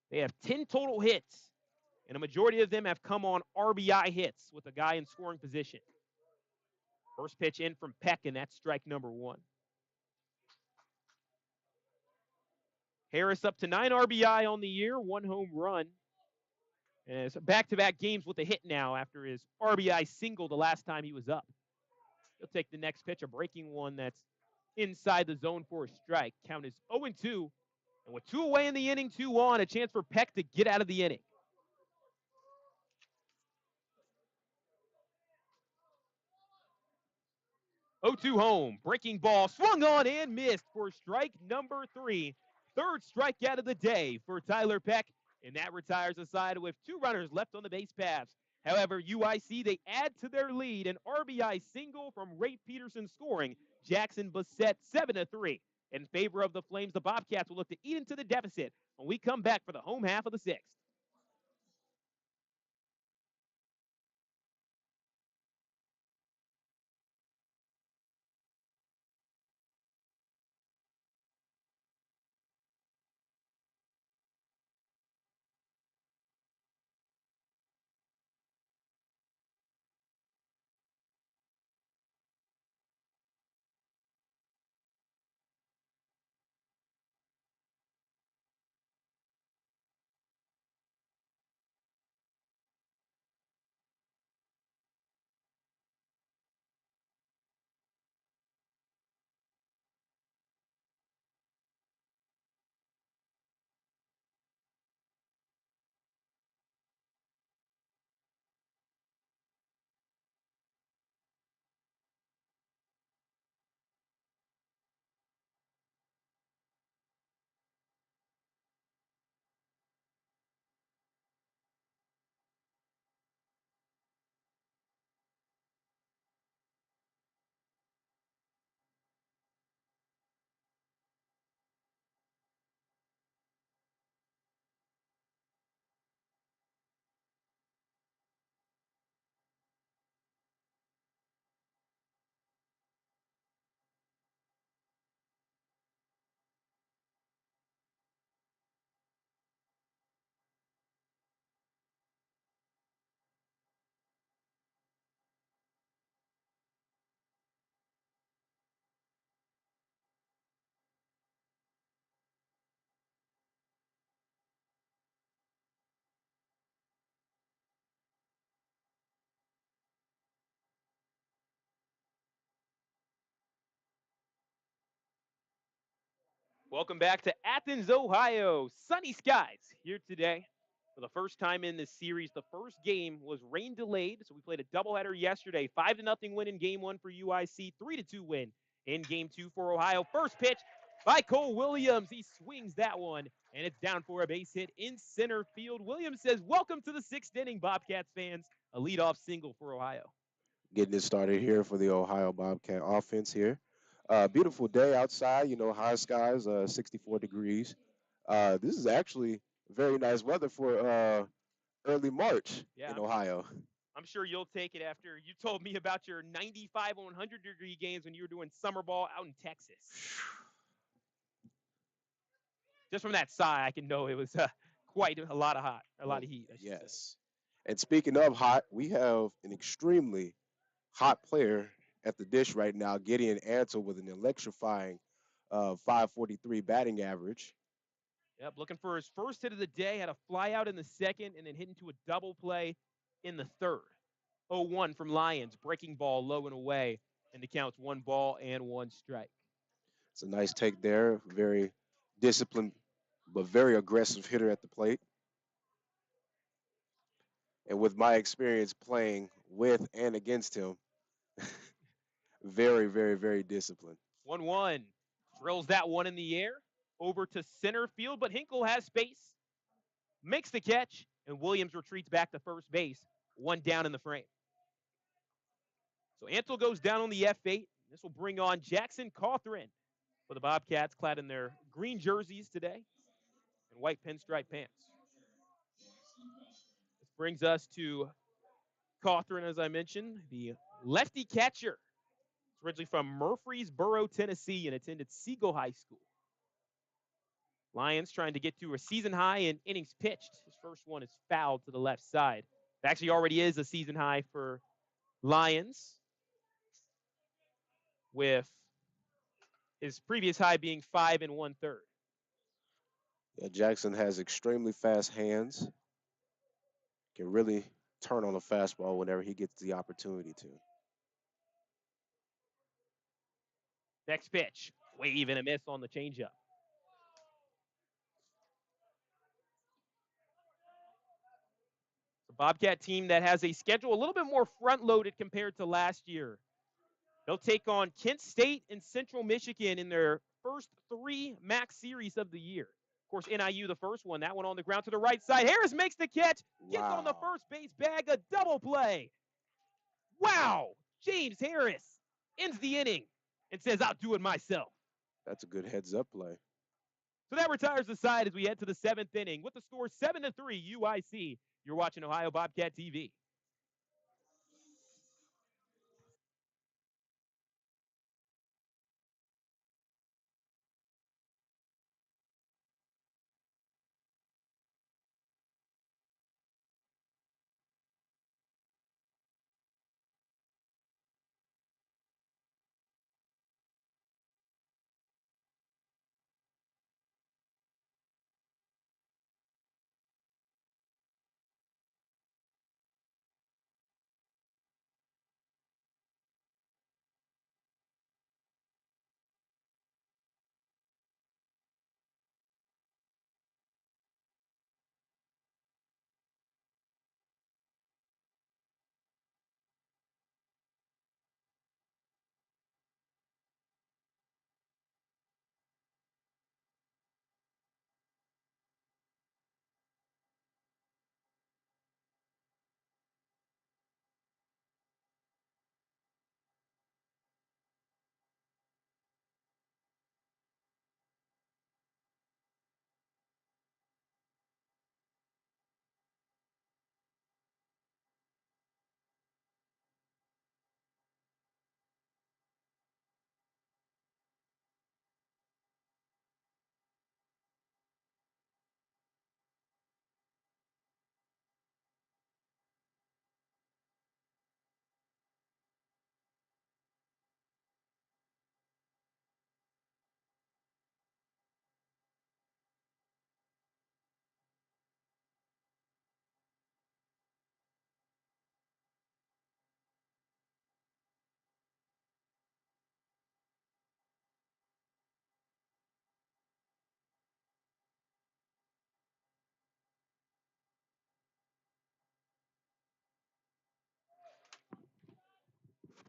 They have 10 total hits, and a majority of them have come on RBI hits with a guy in scoring position. First pitch in from Peck, and that's strike number one. Harris up to 9 RBI on the year, 1 home run. And it's back-to-back games with a hit now after his RBI single the last time he was up. He'll take the next pitch, a breaking one that's inside the zone for a strike. Count is 0-2. And with 2 away in the inning, 2 on, a chance for Peck to get out of the inning. 0-2 home. Breaking ball swung on and missed for strike number 3. Third strikeout of the day for Tyler Peck. And that retires the side with 2 runners left on the base paths. However, UIC, they add to their lead an RBI single from Rafe Peterson scoring. Jackson Bassett 7-3. In favor of the Flames, the Bobcats will look to eat into the deficit when we come back for the home half of the 6th. Welcome back to Athens, Ohio. Sunny skies here today. For the first time in this series, the first game was rain delayed, so we played a doubleheader yesterday. 5-0 win in game 1 for UIC, 3-2 win in game 2 for Ohio. First pitch by Cole Williams. He swings that one, and it's down for a base hit in center field. Williams says, "Welcome to the 6th inning, Bobcats fans." A leadoff single for Ohio. Getting it started here for the Ohio Bobcat offense here. Beautiful day outside, high skies, 64 degrees. This is actually very nice weather for early March Yeah, in Ohio. I'm sure you'll take it after you told me about your 95 and 100-degree games when you were doing summer ball out in Texas. Just from that side, I can know it was quite a lot of heat, I should say. Yes. And speaking of hot, we have an extremely hot player at the dish right now, Gideon Ansel, with an electrifying 543 batting average. Yep, looking for his first hit of the day. Had a fly out in the second and then hit into a double play in the third. 0-1 from Lions, breaking ball low and away, and the count's 1 ball and 1 strike. It's a nice take there. Very disciplined, but very aggressive hitter at the plate. And with my experience playing with and against him, very, very, very disciplined. 1-1. Drills that one in the air over to center field, but Hinkle has space, makes the catch, and Williams retreats back to first base, 1 down in the frame. So Ansel goes down on the F8. This will bring on Jackson Cawthron for the Bobcats, clad in their green jerseys today and white pinstripe pants. This brings us to Cawthron, as I mentioned, the lefty catcher. It's originally from Murfreesboro, Tennessee, and attended Siegel High School. Lions trying to get to a season high in innings pitched. His first one is fouled to the left side. It actually already is a season high for Lions, with his previous high being 5 1/3. Yeah, Jackson has extremely fast hands. Can really turn on a fastball whenever he gets the opportunity to. Next pitch, wave and a miss on the changeup. The Bobcat team that has a schedule a little bit more front-loaded compared to last year. They'll take on Kent State and Central Michigan in their first 3 MAC series of the year. Of course, NIU, the first one. That one on the ground to the right side. Harris makes the catch, gets on the first base bag, a double play. Wow! James Harris ends the inning and says, I'll do it myself. That's a good heads-up play. So that retires the side as we head to the 7th inning with the score 7-3 UIC. You're watching Ohio Bobcat TV.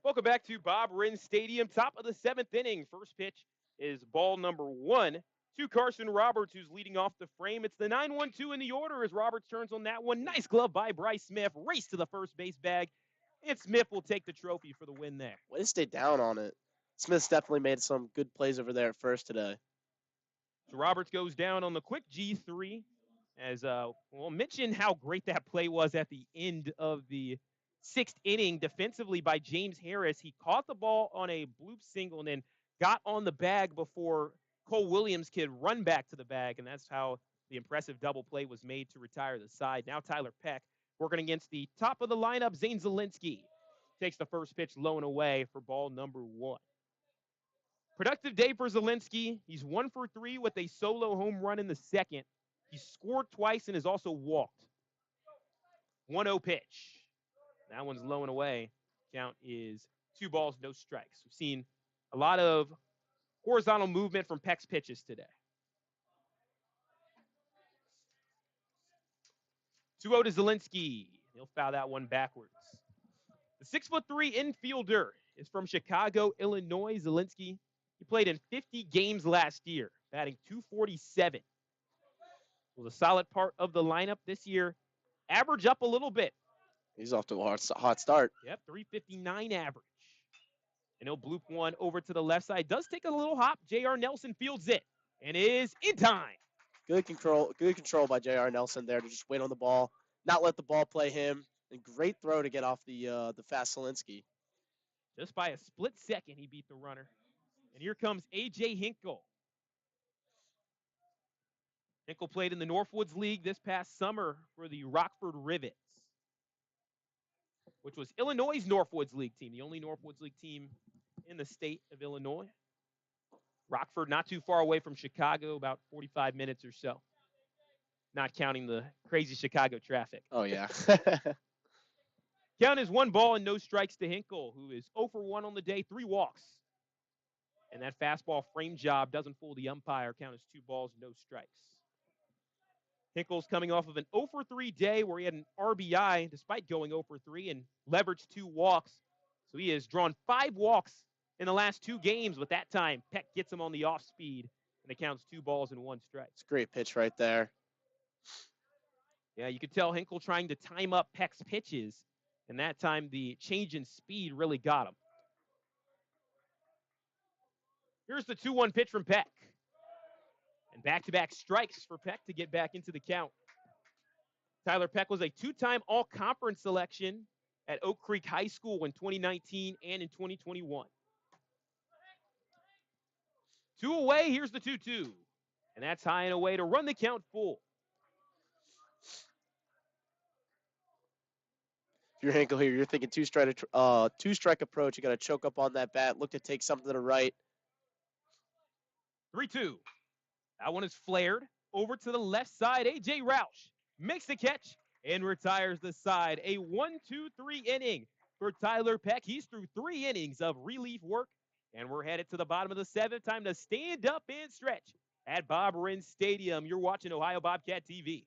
Welcome back to Bob Rinn Stadium, top of the 7th inning. First pitch is ball number 1 to Carson Roberts, who's leading off the frame. It's the 9-1-2 in the order as Roberts turns on that one. Nice glove by Bryce Smith. Race to the first base bag. And Smith will take the trophy for the win there. Way to stay down on it. Smith's definitely made some good plays over there at first today. So Roberts goes down on the quick G3 As we'll mention how great that play was at the end of the sixth inning defensively by James Harris. He caught the ball on a bloop single and then got on the bag before Cole Williams could run back to the bag, and that's how the impressive double play was made to retire the side. Now Tyler Peck working against the top of the lineup, Zane Zielinski. Takes the first pitch low and away for ball number 1. Productive day for Zielinski. He's 1 for 3 with a solo home run in the second. He scored twice and has also walked. 1-0 pitch. That one's low and away. Count is 2 balls, no strikes. We've seen a lot of horizontal movement from Peck's pitches today. 2-0 to Zielinski. He'll foul that one backwards. The 6'3" infielder is from Chicago, Illinois. Zielinski. He played in 50 games last year, batting .247. Was a solid part of the lineup this year. Average up a little bit. He's off to a hot start. Yep, .359 average. And he'll bloop one over to the left side. Does take a little hop. J.R. Nelson fields it and is in time. Good control by J.R. Nelson there to just wait on the ball, not let the ball play him. And great throw to get off the fast Zielinski. Just by a split second, he beat the runner. And here comes A.J. Hinkle. Hinkle played in the Northwoods League this past summer for the Rockford Rivets, which was Illinois' Northwoods League team, the only Northwoods League team in the state of Illinois. Rockford not too far away from Chicago, about 45 minutes or so, not counting the crazy Chicago traffic. Oh, yeah. Count is 1 ball and no strikes to Hinkle, who is 0 for 1 on the day, 3 walks. And that fastball frame job doesn't fool the umpire. Count is 2 balls, no strikes. Hinkle's coming off of an 0 for 3 day where he had an RBI despite going 0 for 3 and leveraged 2 walks. So he has drawn 5 walks in the last 2 games, but that time Peck gets him on the off speed, and it counts 2 balls and 1 strike. It's a great pitch right there. Yeah, you could tell Hinkle trying to time up Peck's pitches, and that time the change in speed really got him. Here's the 2-1 pitch from Peck. And back-to-back strikes for Peck to get back into the count. Tyler Peck was a 2-time all-conference selection at Oak Creek High School in 2019 and in 2021. 2 away, here's the 2-2. And that's high and away to run the count full. If you're Hinkle here, you're thinking two-strike approach. You got to choke up on that bat, look to take something to the right. 3-2. That one is flared over to the left side. A.J. Roush makes the catch and retires the side. A 1-2-3 inning for Tyler Peck. He's through 3 innings of relief work, and we're headed to the bottom of the 7th. Time to stand up and stretch at Bob Wren Stadium. You're watching Ohio Bobcat TV.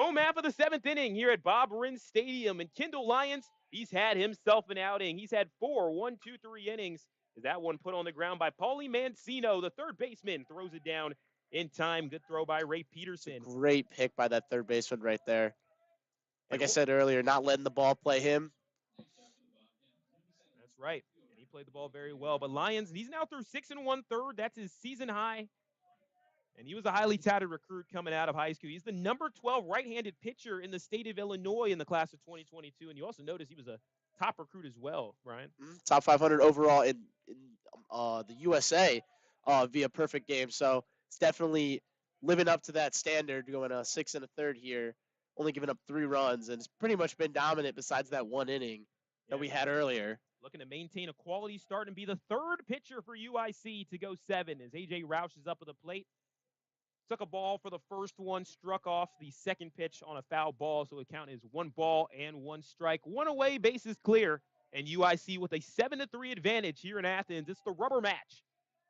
Home half of the 7th inning here at Bob Rins Stadium. And Kendall Lyons, he's had himself an outing. He's had 4 innings. That one put on the ground by Paulie Mancino, the third baseman, throws it down in time. Good throw by Ray Peterson. Great pick by that third baseman right there. Like And I said earlier, not letting the ball play him. That's right. And he played the ball very well. But Lyons, he's now through 6 1/3. That's his season high. And he was a highly touted recruit coming out of high school. He's the number 12 right-handed pitcher in the state of Illinois in the class of 2022. And you also notice he was a top recruit as well, Brian. Top 500 overall in the USA via perfect game. So it's definitely living up to that standard, going 6 1/3 here, only giving up 3 runs, and it's pretty much been dominant besides that 1 inning that we had earlier. Looking to maintain a quality start and be the third pitcher for UIC to go 7 as AJ Roush is up at the plate. Took a ball for the first one, struck off the second pitch on a foul ball, so it counted as 1 ball and 1 strike. 1 away, bases clear, and UIC with a 7-3 advantage here in Athens. It's the rubber match.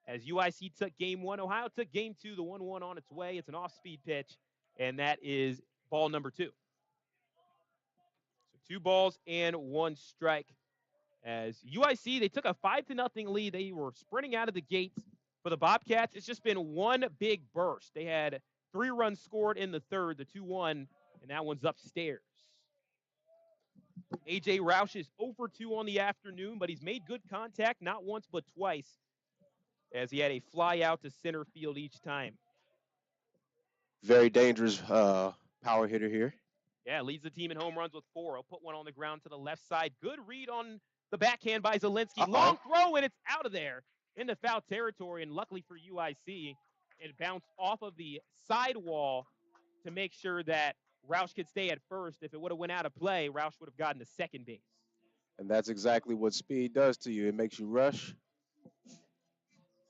As UIC took game 1, Ohio took game 2, the 1-1 on its way. It's an off-speed pitch, and that is ball number 2. So 2 balls and 1 strike. As UIC, they took a 5-0 lead. They were sprinting out of the gates. For the Bobcats, it's just been one big burst. They had 3 runs scored in the third, the 2-1, and that one's upstairs. AJ Roush is 0 for 2 on the afternoon, but he's made good contact, not once but twice, as he had a fly out to center field each time. Very dangerous power hitter here. Yeah, leads the team in home runs with 4. He'll put one on the ground to the left side. Good read on the backhand by Zielinski. Long throw, and it's out of there into foul territory. And luckily for UIC, it bounced off of the sidewall to make sure that Roush could stay at first. If it would have went out of play, Roush would have gotten to second base. And that's exactly what speed does to you. It makes you rush.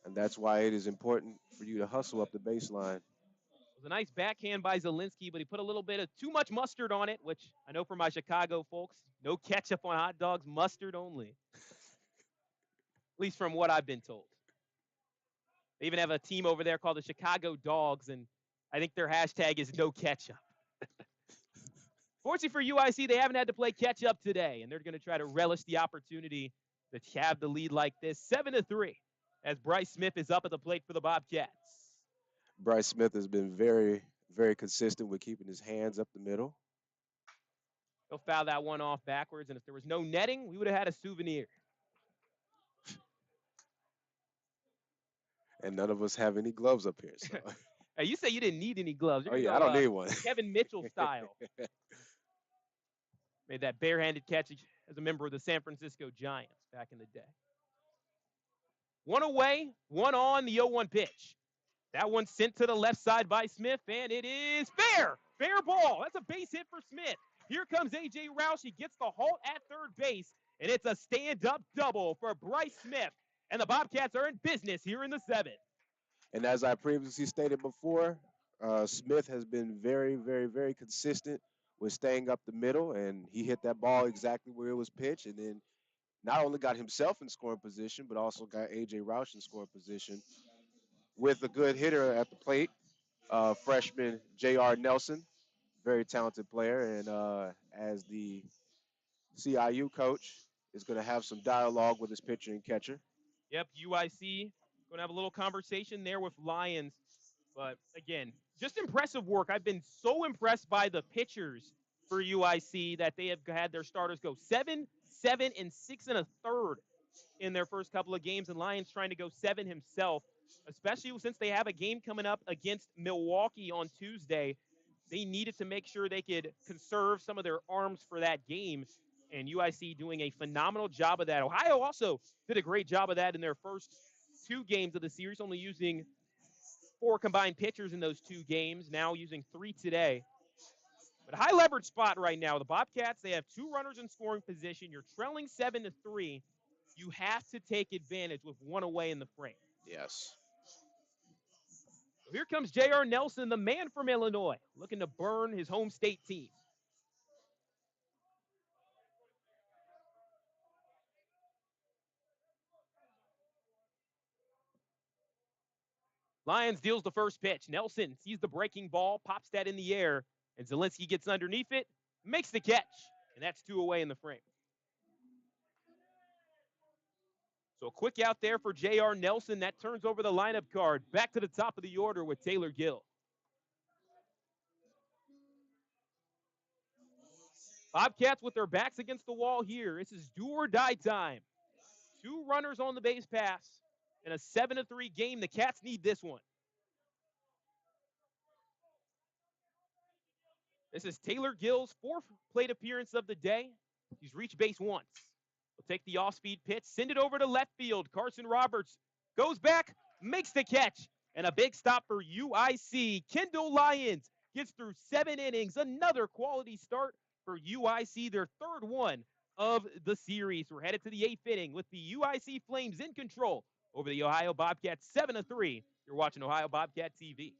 And that's why it is important for you to hustle up the baseline. It was a nice backhand by Zielinski, but he put a little bit of too much mustard on it, which I know for my Chicago folks, no ketchup on hot dogs, mustard only. At least from what I've been told. They even have a team over there called the Chicago Dogs, and I think their hashtag is no ketchup. Fortunately for UIC, they haven't had to play catch up today, and they're going to try to relish the opportunity to have the lead like this. 7-3 as Bryce Smith is up at the plate for the Bobcats. Bryce Smith has been very, very consistent with keeping his hands up the middle. He'll foul that one off backwards, and if there was no netting, we would have had a souvenir. And none of us have any gloves up here. So. Hey, you say you didn't need any gloves. Oh, yeah, I don't need one. Kevin Mitchell style. Made that barehanded catch as a member of the San Francisco Giants back in the day. 1 away, 1 on, the 0-1 pitch. That one sent to the left side by Smith, and it is fair. Fair ball. That's a base hit for Smith. Here comes A.J. Roush. He gets the halt at third base, and it's a stand-up double for Bryce Smith. And the Bobcats are in business here in the 7th. And as I previously stated before, Smith has been very, very, very consistent with staying up the middle, and he hit that ball exactly where it was pitched, and then not only got himself in scoring position, but also got A.J. Roush in scoring position with a good hitter at the plate, freshman J.R. Nelson, very talented player, and as the CIU coach is going to have some dialogue with his pitcher and catcher. Yep, UIC going to have a little conversation there with Lyons. But again, just impressive work. I've been so impressed by the pitchers for UIC that they have had their starters go 7, 7, and 6 1/3 in their first couple of games. And Lyons trying to go 7 himself, especially since they have a game coming up against Milwaukee on Tuesday. They needed to make sure they could conserve some of their arms for that game. And UIC doing a phenomenal job of that. Ohio also did a great job of that in their first 2 games of the series, only using 4 combined pitchers in those 2 games, now using 3 today. But high leverage spot right now. The Bobcats, they have 2 runners in scoring position. You're trailing 7-3. You have to take advantage with 1 away in the frame. Yes. So here comes J.R. Nelson, the man from Illinois, looking to burn his home state team. Lyons deals the first pitch. Nelson sees the breaking ball, pops that in the air, And Zielinski gets underneath it, makes the catch, and that's 2 away in the frame. So a quick out there for J.R. Nelson. That turns over the lineup card. Back to the top of the order with Taylor Gill. Bobcats with their backs against the wall here. This is do or die time. 2 runners on the base pass in a 7-3 game. The Cats need this one. This is Taylor Gill's 4th plate appearance of the day. He's reached base once. He'll take the off-speed pitch, send it over to left field. Carson Roberts goes back, makes the catch, and a big stop for UIC. Kendall Lyons gets through 7 innings. Another quality start for UIC, their 3rd one of the series. We're headed to the 8th inning with the UIC Flames in control over the Ohio Bobcats 7-3. You're watching Ohio Bobcat TV.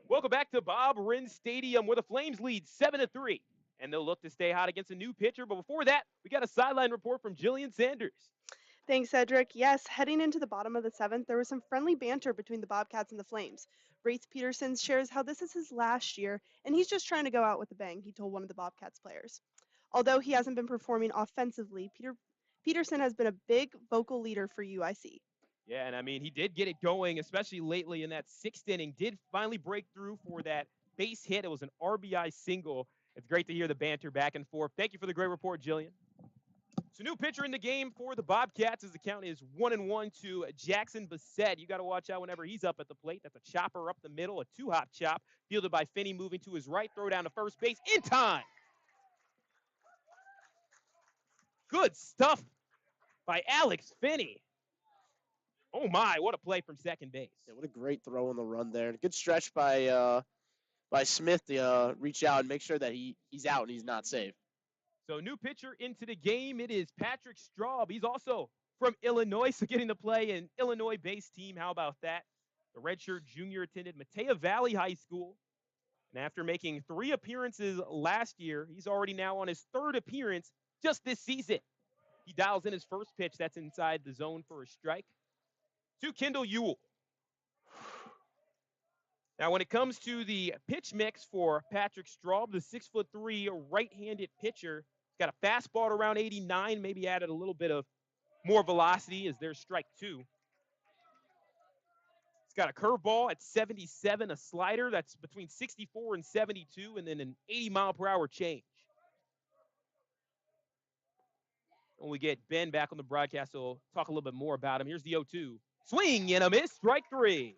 Welcome back to Bob Rinn Stadium, where the Flames lead 7-3. And they'll look to stay hot against a new pitcher. But before that, we got a sideline report from Jillian Sanders. Thanks, Cedric. Yes, heading into the bottom of the 7th, there was some friendly banter between the Bobcats and the Flames. Race Peterson shares how this is his last year, and he's just trying to go out with a bang, he told one of the Bobcats players. Although he hasn't been performing offensively, Peterson has been a big vocal leader for UIC. Yeah, and I mean, he did get it going, especially lately in that 6th inning. Did finally break through for that base hit. It was an RBI single. It's great to hear the banter back and forth. Thank you for the great report, Jillian. So, new pitcher in the game for the Bobcats as the count is 1-1 to Jackson Bassett. You got to watch out whenever he's up at the plate. That's a chopper up the middle, a 2-hop chop, fielded by Finney, moving to his right, throw down to first base in time. Good stuff by Alex Finney. Oh my, what a play from second base. Yeah, what a great throw on the run there. Good stretch by Smith to reach out and make sure that he's out and he's not safe. So new pitcher into the game. It is Patrick Straub. He's also from Illinois, so getting to play an Illinois-based team. How about that? The redshirt junior attended Mattea Valley High School. And after making 3 appearances last year, he's already now on his 3rd appearance just this season. He dials in his first pitch. That's inside the zone for a strike. To Kendall Ewell. Now, when it comes to the pitch mix for Patrick Straub, the 6'3" right-handed pitcher, he's got a fastball at around 89, maybe added a little bit of more velocity as there's strike 2. He's got a curveball at 77, a slider that's between 64 and 72, and then an 80-mile-per-hour change. When we get Ben back on the broadcast, we'll talk a little bit more about him. Here's the 0-2. Swing and a miss, strike three.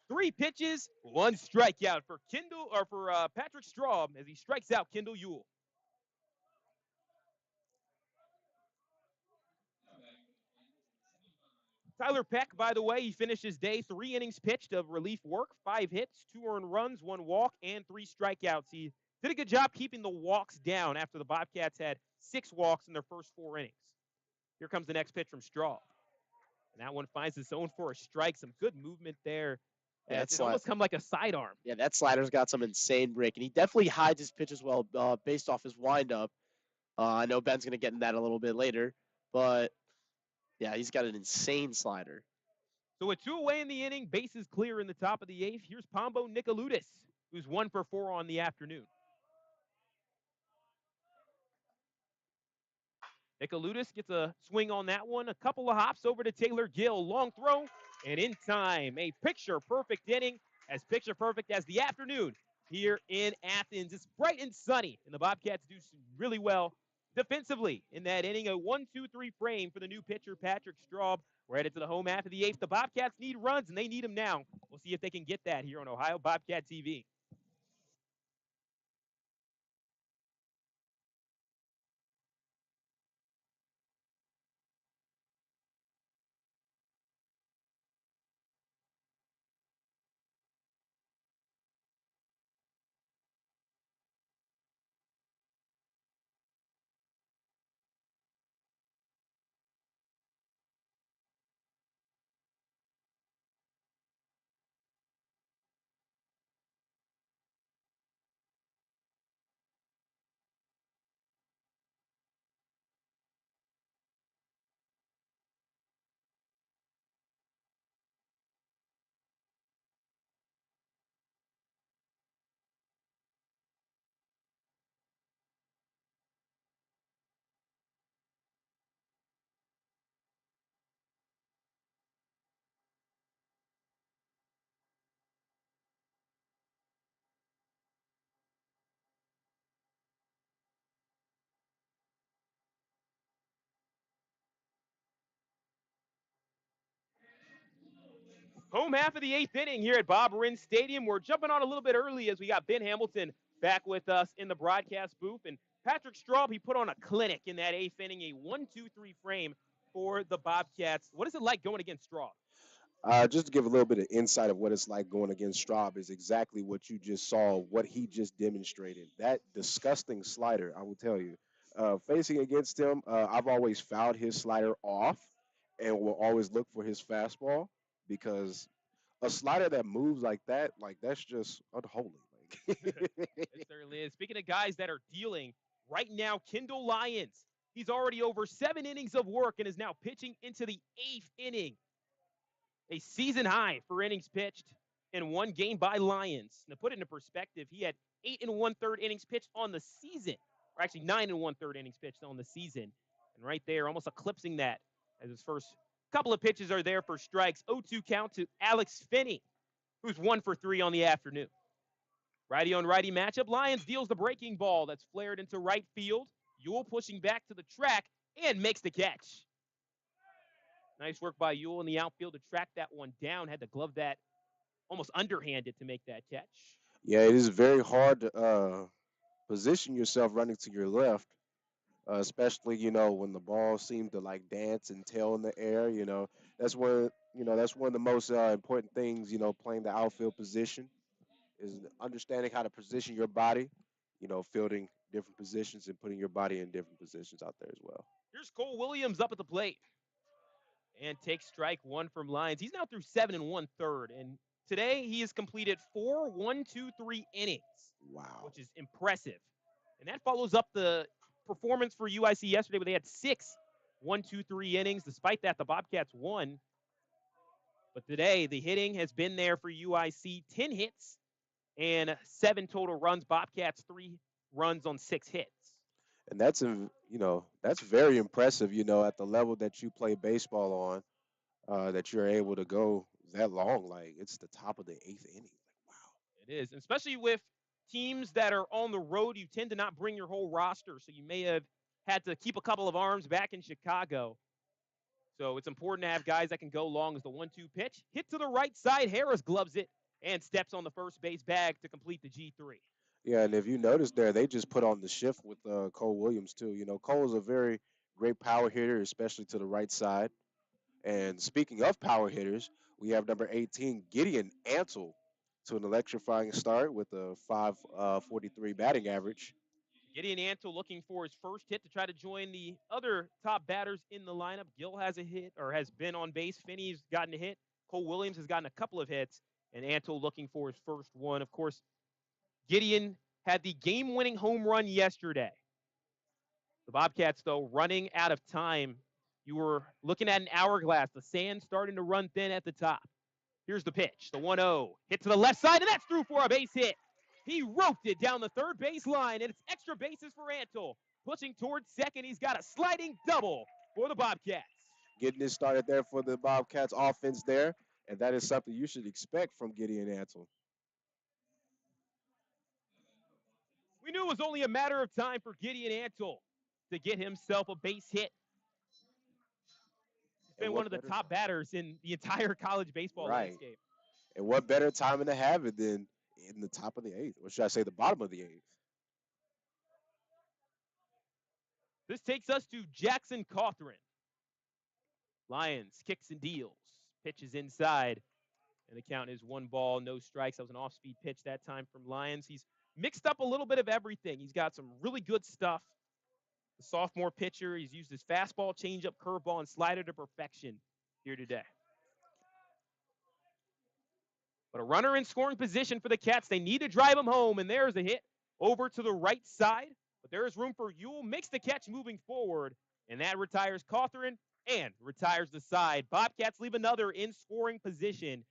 3 pitches, 1 strikeout for Patrick Straub as he strikes out Kendall Ewell. Tyler Peck, by the way, he finished his day 3 innings pitched of relief work, 5 hits, 2 earned runs, 1 walk, and 3 strikeouts. He did a good job keeping the walks down after the Bobcats had 6 walks in their first 4 innings. Here comes the next pitch from Straub. And that one finds its own for a strike. Some good movement there. Yeah, It's almost come like a sidearm. Yeah, that slider's got some insane break, and he definitely hides his pitch as well based off his windup. I know Ben's going to get in that a little bit later, but yeah, he's got an insane slider. So with 2 away in the inning, bases clear in the top of the 8th. Here's Pombo Nicoludis, who's 1 for 4 on the afternoon. Nicoludis gets a swing on that one. A couple of hops over to Taylor Gill. Long throw, and in time. A picture-perfect inning, as picture-perfect as the afternoon here in Athens. It's bright and sunny, and the Bobcats do really well defensively in that inning. A 1-2-3 frame for the new pitcher, Patrick Straub. We're headed to the home half of the 8th. The Bobcats need runs, and they need them now. We'll see if they can get that here on Ohio Bobcat TV. Home half of the 8th inning here at Bob Rinn Stadium. We're jumping on a little bit early as we got Ben Hamilton back with us in the broadcast booth. And Patrick Straub, he put on a clinic in that 8th inning, a 1-2-3 frame for the Bobcats. What is it like going against Straub? Just to give a little bit of insight of what it's like going against Straub is exactly what you just saw, what he just demonstrated. That disgusting slider, I will tell you. Facing against him, I've always fouled his slider off and will always look for his fastball because a slider that moves like that's just unholy. Like It certainly is. Speaking of guys that are dealing right now, Kendall Lyons. He's already over 7 innings of work and is now pitching into the 8th inning. A season high for innings pitched in one game by Lyons. Now, put it into perspective, he had 8 1/3 innings pitched on the season, or actually 9 1/3 innings pitched on the season. And right there, almost eclipsing that as his first couple of pitches are there for strikes. 0-2 count to Alex Finney, who's 1 for 3 on the afternoon. Righty on righty matchup. Lyons deals the breaking ball that's flared into right field. Ewell pushing back to the track and makes the catch. Nice work by Ewell in the outfield to track that one down. Had to glove that almost underhanded to make that catch. yeah, it is very hard to position yourself running to your left, especially when the ball seemed to like dance and tail in the air. That's one of the most important things. Playing the outfield position is understanding how to position your body. Fielding different positions and putting your body in different positions out there as well. Here's Cole Williams up at the plate and takes strike 1 from Lyons. He's now through 7 1/3, and today he has completed 4 1-2-3 innings. Wow. Which is impressive. And that follows up the performance for UIC yesterday where they had 6 1-2-3 innings. Despite that, the Bobcats won. But today, the hitting has been there for UIC. 10 hits and 7 total runs. Bobcats 3 runs on 6 hits. And that's very impressive. At the level that you play baseball on, that you're able to go that long. Like it's the top of the 8th inning. Like wow. It is, and especially with teams that are on the road, you tend to not bring your whole roster. So you may have had to keep a couple of arms back in Chicago. So it's important to have guys that can go long as the 1-2 pitch. Hit to the right side. Harris gloves it and steps on the first base bag to complete the G3. Yeah, and if you notice there, they just put on the shift with Cole Williams too. You know, Cole is a very great power hitter, especially to the right side. And speaking of power hitters, we have number 18, Gideon Ansel, to an electrifying start with a 543 batting average. Gideon Antle looking for his first hit to try to join the other top batters in the lineup. Gill has a hit or has been on base. Finney's gotten a hit. Cole Williams has gotten a couple of hits. And Antle looking for his first one. Of course, Gideon had the game-winning home run yesterday. The Bobcats, though, running out of time. You were looking at an hourglass. The sand starting to run thin at the top. Here's the pitch, the 1-0. Hit to the left side, and that's through for a base hit. He roped it down the third base line, and it's extra bases for Antle. Pushing towards second, he's got a sliding double for the Bobcats. Getting it started there for the Bobcats offense there, and that is something you should expect from Gideon Ansel. We knew it was only a matter of time for Gideon Antle to get himself a base hit. He's been one of the top batters in the entire college baseball landscape. And what better timing to have it than in the top of the eighth, or should I say the bottom of the eighth? This takes us to Jackson Cawthron. Lions kicks and deals. Pitches inside. And the count is 1 ball, no strikes. That was an off-speed pitch that time from Lions. He's mixed up a little bit of everything. He's got some really good stuff. The sophomore pitcher, he's used his fastball, changeup, curveball, and slider to perfection here today. But a runner in scoring position for the Cats. They need to drive him home, and there's a hit over to the right side. But there is room for Ewell. Makes the catch moving forward, and that retires Cawthron and retires the side. Bobcats leave another in scoring position,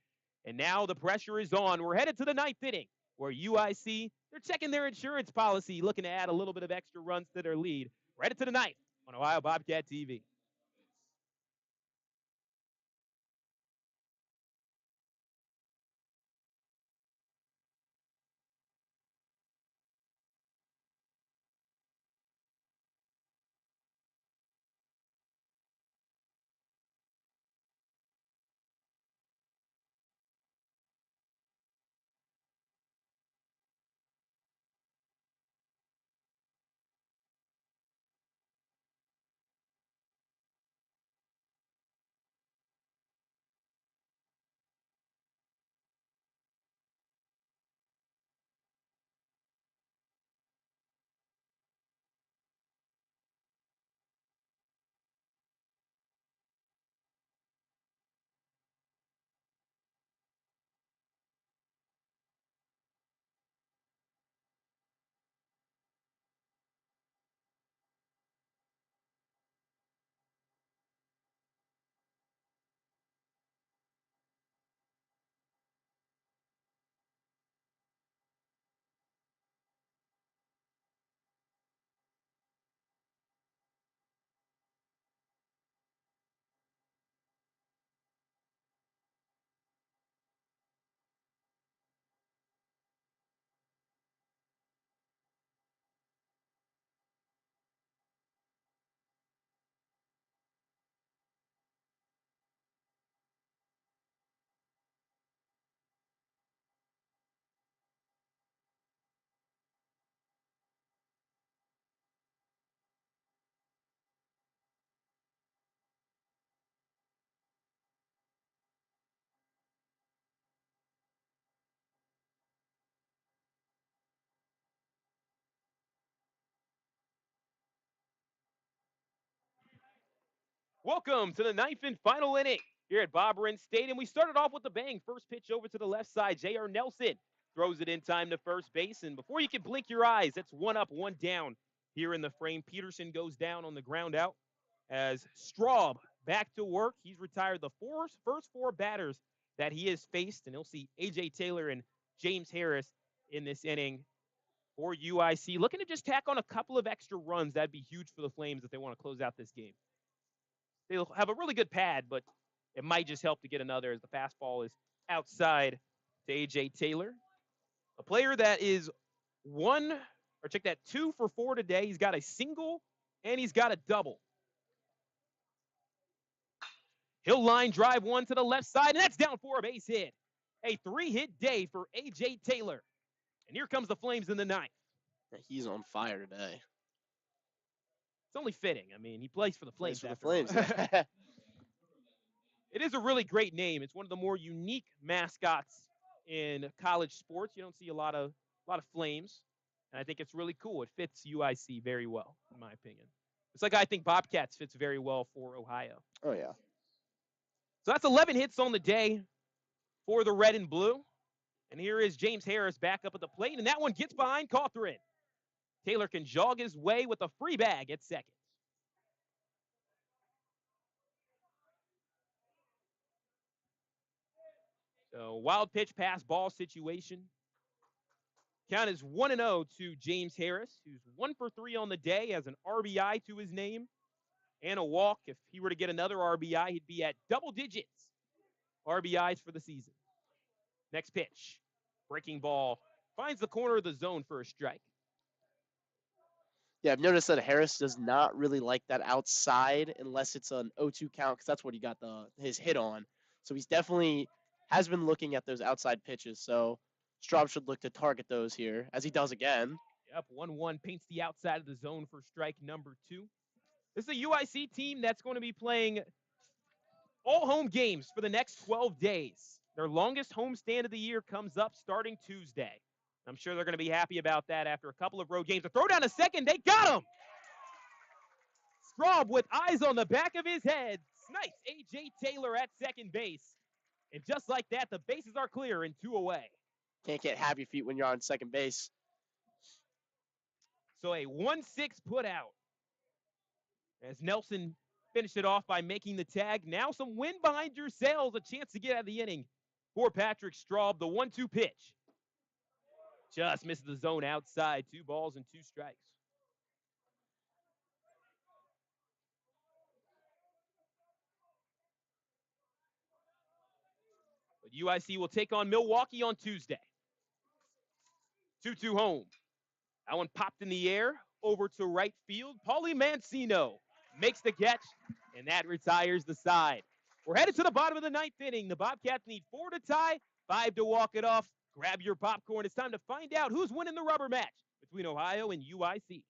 and now the pressure is on. We're headed to the 9th inning, where UIC, they're checking their insurance policy, looking to add a little bit of extra runs to their lead. We're headed to the 9th on Ohio Bobcat TV. Welcome to the 9th and final inning here at Bob Wren Stadium. We started off with a bang. First pitch over to the left side. J.R. Nelson throws it in time to first base. And before you can blink your eyes, it's 1 up, 1 down here in the frame. Peterson goes down on the ground out as Straub back to work. He's retired the first 4 batters that he has faced. And he'll see A.J. Taylor and James Harris in this inning for UIC. Looking to just tack on a couple of extra runs. That'd be huge for the Flames if they want to close out this game. They'll have a really good pad, but it might just help to get another as the fastball is outside to A.J. Taylor. A player that is 2 for 4 today. He's got a single and he's got a double. He'll line drive one to the left side, and that's down for a base hit. A 3-hit day for A.J. Taylor. And here comes the Flames in the ninth. He's on fire today. It's only fitting. I mean, he plays for the Plays Flames for the after all. Flames. Yeah. It is a really great name. It's one of the more unique mascots in college sports. You don't see a lot of Flames, and I think it's really cool. It fits UIC very well, in my opinion. It's like I think Bobcats fits very well for Ohio. Oh yeah. So that's 11 hits on the day for the red and blue. And here is James Harris back up at the plate, and that one gets behind Cawthron. Taylor can jog his way with a free bag at second. So wild pitch pass ball situation. Count is 1-0 to James Harris, who's 1 for 3 on the day, has an RBI to his name and a walk. If he were to get another RBI, he'd be at double digits RBIs for the season. Next pitch. Breaking ball. Finds the corner of the zone for a strike. Yeah, I've noticed that Harris does not really like that outside unless it's an 0-2 count because that's what he got his hit on. So he's definitely has been looking at those outside pitches. So Straub should look to target those here as he does again. Yep, 1-1 paints the outside of the zone for strike number 2. This is a UIC team that's going to be playing all home games for the next 12 days. Their longest homestand of the year comes up starting Tuesday. I'm sure they're going to be happy about that after a couple of road games. A throw down to second, they got him! Straub with eyes on the back of his head. Nice A.J. Taylor at second base. And just like that, the bases are clear and 2 away. Can't get happy feet when you're on second base. So a 1-6 put out. As Nelson finished it off by making the tag. Now some wind behind your sails, a chance to get out of the inning for Patrick Straub. The 1-2 pitch. Just misses the zone outside. 2 balls and 2 strikes. But UIC will take on Milwaukee on Tuesday. 2-2 home. That one popped in the air over to right field. Paulie Mancino makes the catch, and that retires the side. We're headed to the bottom of the 9th inning. The Bobcats need 4 to tie, 5 to walk it off. Grab your popcorn. It's time to find out who's winning the rubber match between Ohio and UIC.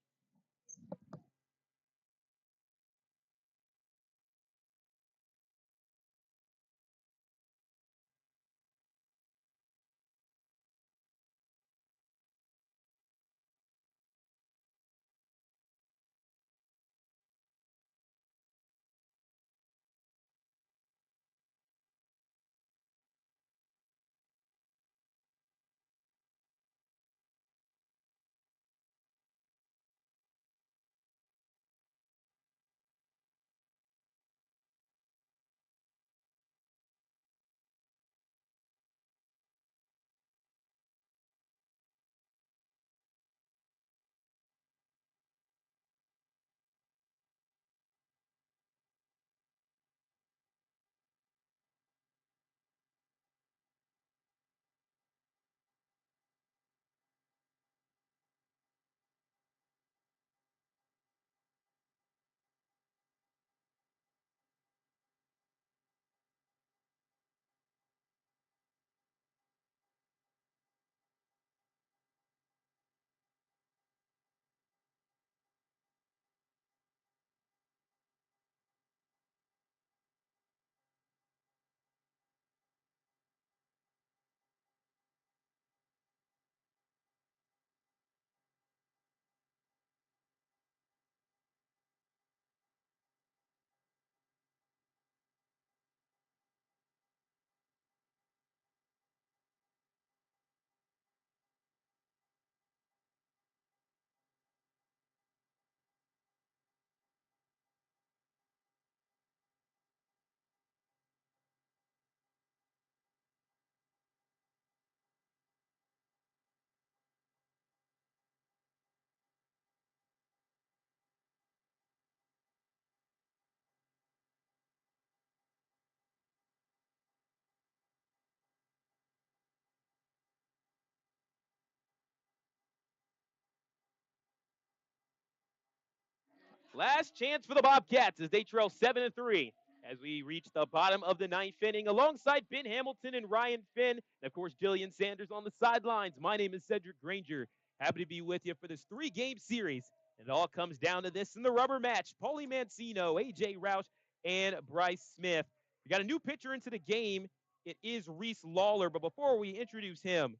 Last chance for the Bobcats as they trail 7-3 as we reach the bottom of the ninth inning alongside Ben Hamilton and Ryan Finn. And of course, Jillian Sanders on the sidelines. My name is Cedric Granger. Happy to be with you for this 3-game series. And it all comes down to this in the rubber match. Paulie Mancino, AJ Roush, and Bryce Smith. We got a new pitcher into the game. It is Reese Lawler. But before we introduce him,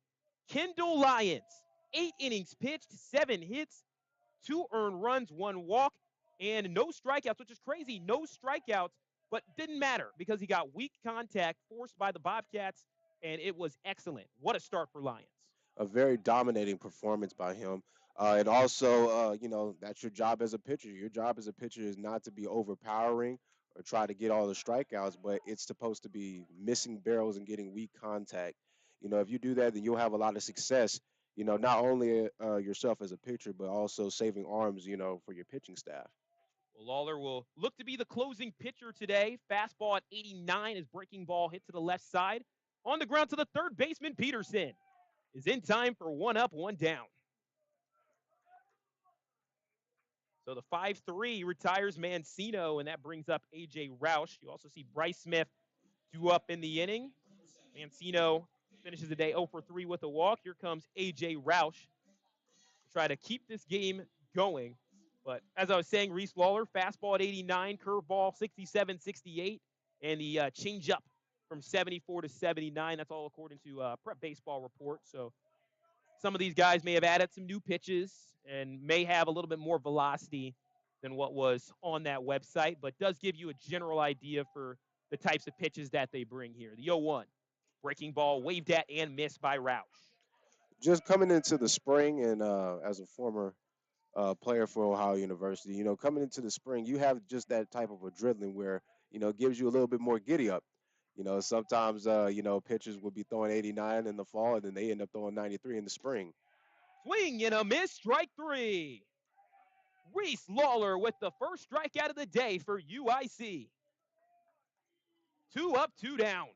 Kendall Lyons, 8 innings pitched, 7 hits, 2 earned runs, 1 walk, and no strikeouts, which is crazy. No strikeouts, but didn't matter because he got weak contact forced by the Bobcats, and it was excellent. What a start for Lions. A very dominating performance by him. And also, that's your job as a pitcher. Your job as a pitcher is not to be overpowering or try to get all the strikeouts, but it's supposed to be missing barrels and getting weak contact. If you do that, then you'll have a lot of success. Not only yourself as a pitcher, but also saving arms. For your pitching staff. Well, Lawler will look to be the closing pitcher today. Fastball at 89 as breaking ball hit to the left side. On the ground to the third baseman, Peterson is in time for 1 up, 1 down. So the 5-3 retires Mancino, and that brings up A.J. Roush. You also see Bryce Smith 2 up in the inning. Mancino finishes the day 0 for 3 with a walk. Here comes A.J. Roush to try to keep this game going. But as I was saying, Reese Lawler, fastball at 89, curveball 67, 68, and the changeup from 74 to 79. That's all according to Prep Baseball Report. So some of these guys may have added some new pitches and may have a little bit more velocity than what was on that website, but does give you a general idea for the types of pitches that they bring here. The 0-1, breaking ball waved at and missed by Roush. Just coming into the spring, and as a former player for Ohio University, coming into the spring, you have just that type of adrenaline where it gives you a little bit more giddy up. Sometimes pitchers will be throwing 89 in the fall, and then they end up throwing 93 in the spring. Swing and a miss, strike 3. Reese Lawler with the first strikeout of the day for UIC. 2 up, 2 down.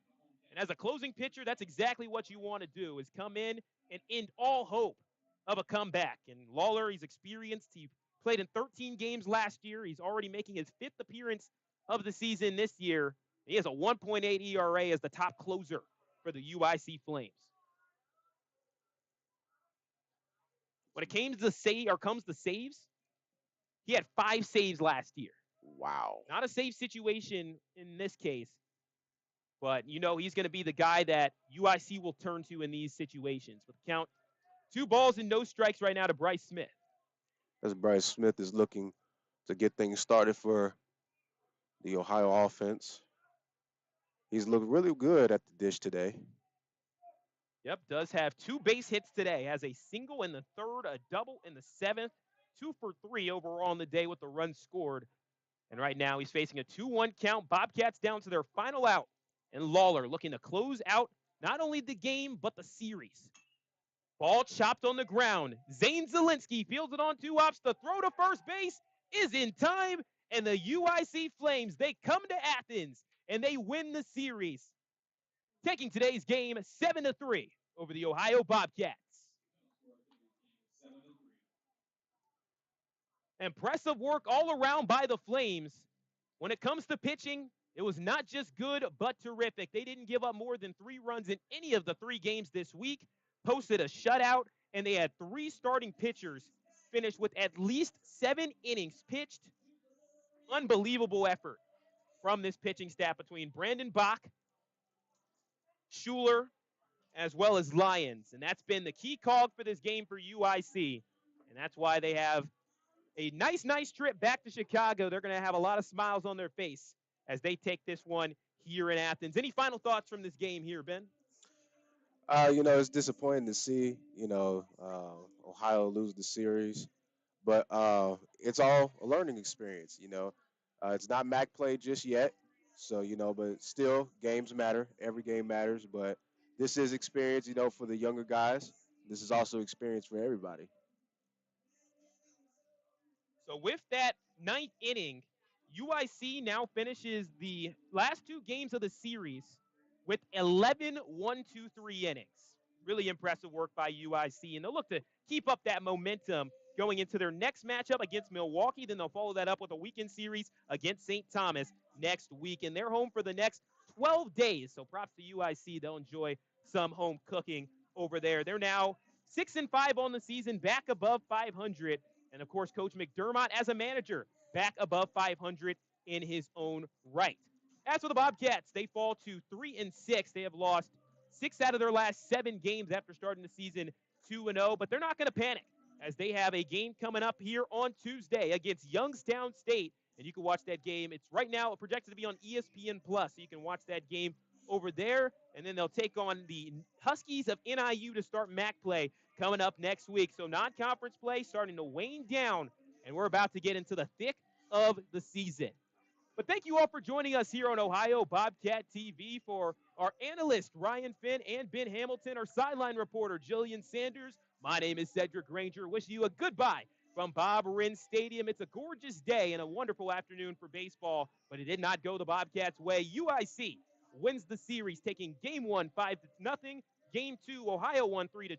And as a closing pitcher, that's exactly what you want to do, is come in and end all hope of a comeback. And Lawler, he's experienced. He played in 13 games last year. He's already making his 5th appearance of the season this year. He has a 1.8 ERA as the top closer for the UIC Flames. When it came to comes the saves, he had 5 saves last year. Wow. Not a save situation in this case, but he's going to be the guy that UIC will turn to in these situations. With the count 2 balls and no strikes right now to Bryce Smith. As Bryce Smith is looking to get things started for the Ohio offense. He's looked really good at the dish today. Yep, does have 2 base hits today. Has a single in the 3rd, a double in the 7th, 2 for 3 overall on the day with the runs scored. And right now he's facing a 2-1 count. Bobcats down to their final out. And Lawler looking to close out not only the game, but the series. Ball chopped on the ground. Zane Zielinski fields it on 2 hops. The throw to first base is in time. And the UIC Flames, they come to Athens and they win the series, taking today's game 7-3 over the Ohio Bobcats. Impressive work all around by the Flames. When it comes to pitching, it was not just good, but terrific. They didn't give up more than 3 runs in any of the 3 games this week, posted a shutout, and they had 3 starting pitchers finish with at least 7 innings pitched. Unbelievable effort from this pitching staff between Brandon Bach, Schuler, as well as Lyons. And that's been the key cog for this game for UIC. And that's why they have a nice trip back to Chicago. They're going to have a lot of smiles on their face as they take this one here in Athens. Any final thoughts from this game here, Ben? It's disappointing to see, Ohio lose the series, but it's all a learning experience. It's not MAC play just yet, so but still games matter. Every game matters, but this is experience, for the younger guys. This is also experience for everybody. So with that 9th inning, UIC now finishes the last 2 games of the series with 11 1-2-3 innings. Really impressive work by UIC, and they'll look to keep up that momentum going into their next matchup against Milwaukee. Then they'll follow that up with a weekend series against St. Thomas next week. And they're home for the next 12 days. So props to UIC. They'll enjoy some home cooking over there. They're now 6-5 on the season, back above 500. And of course, Coach McDermott, as a manager, back above 500 in his own right. As for the Bobcats, they fall to 3-6. They have lost 6 out of their last 7 games after starting the season 2-0, but they're not going to panic as they have a game coming up here on Tuesday against Youngstown State. And you can watch that game. It's right now projected to be on ESPN Plus, so you can watch that game over there. And then they'll take on the Huskies of NIU to start MAC play coming up next week. So non-conference play starting to wane down, and we're about to get into the thick of the season. But thank you all for joining us here on Ohio Bobcat TV. For our analyst, Ryan Finn, and Ben Hamilton, our sideline reporter, Jillian Sanders, my name is Cedric Granger, wishing you a goodbye from Bob Wren Stadium. It's a gorgeous day and a wonderful afternoon for baseball, but it did not go the Bobcats' way. UIC wins the series, taking Game 1 5-0, Game 2 Ohio won 3-2,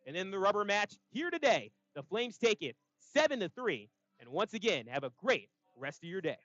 and then the rubber match here today. The Flames take it 7-3, and once again, have a great rest of your day.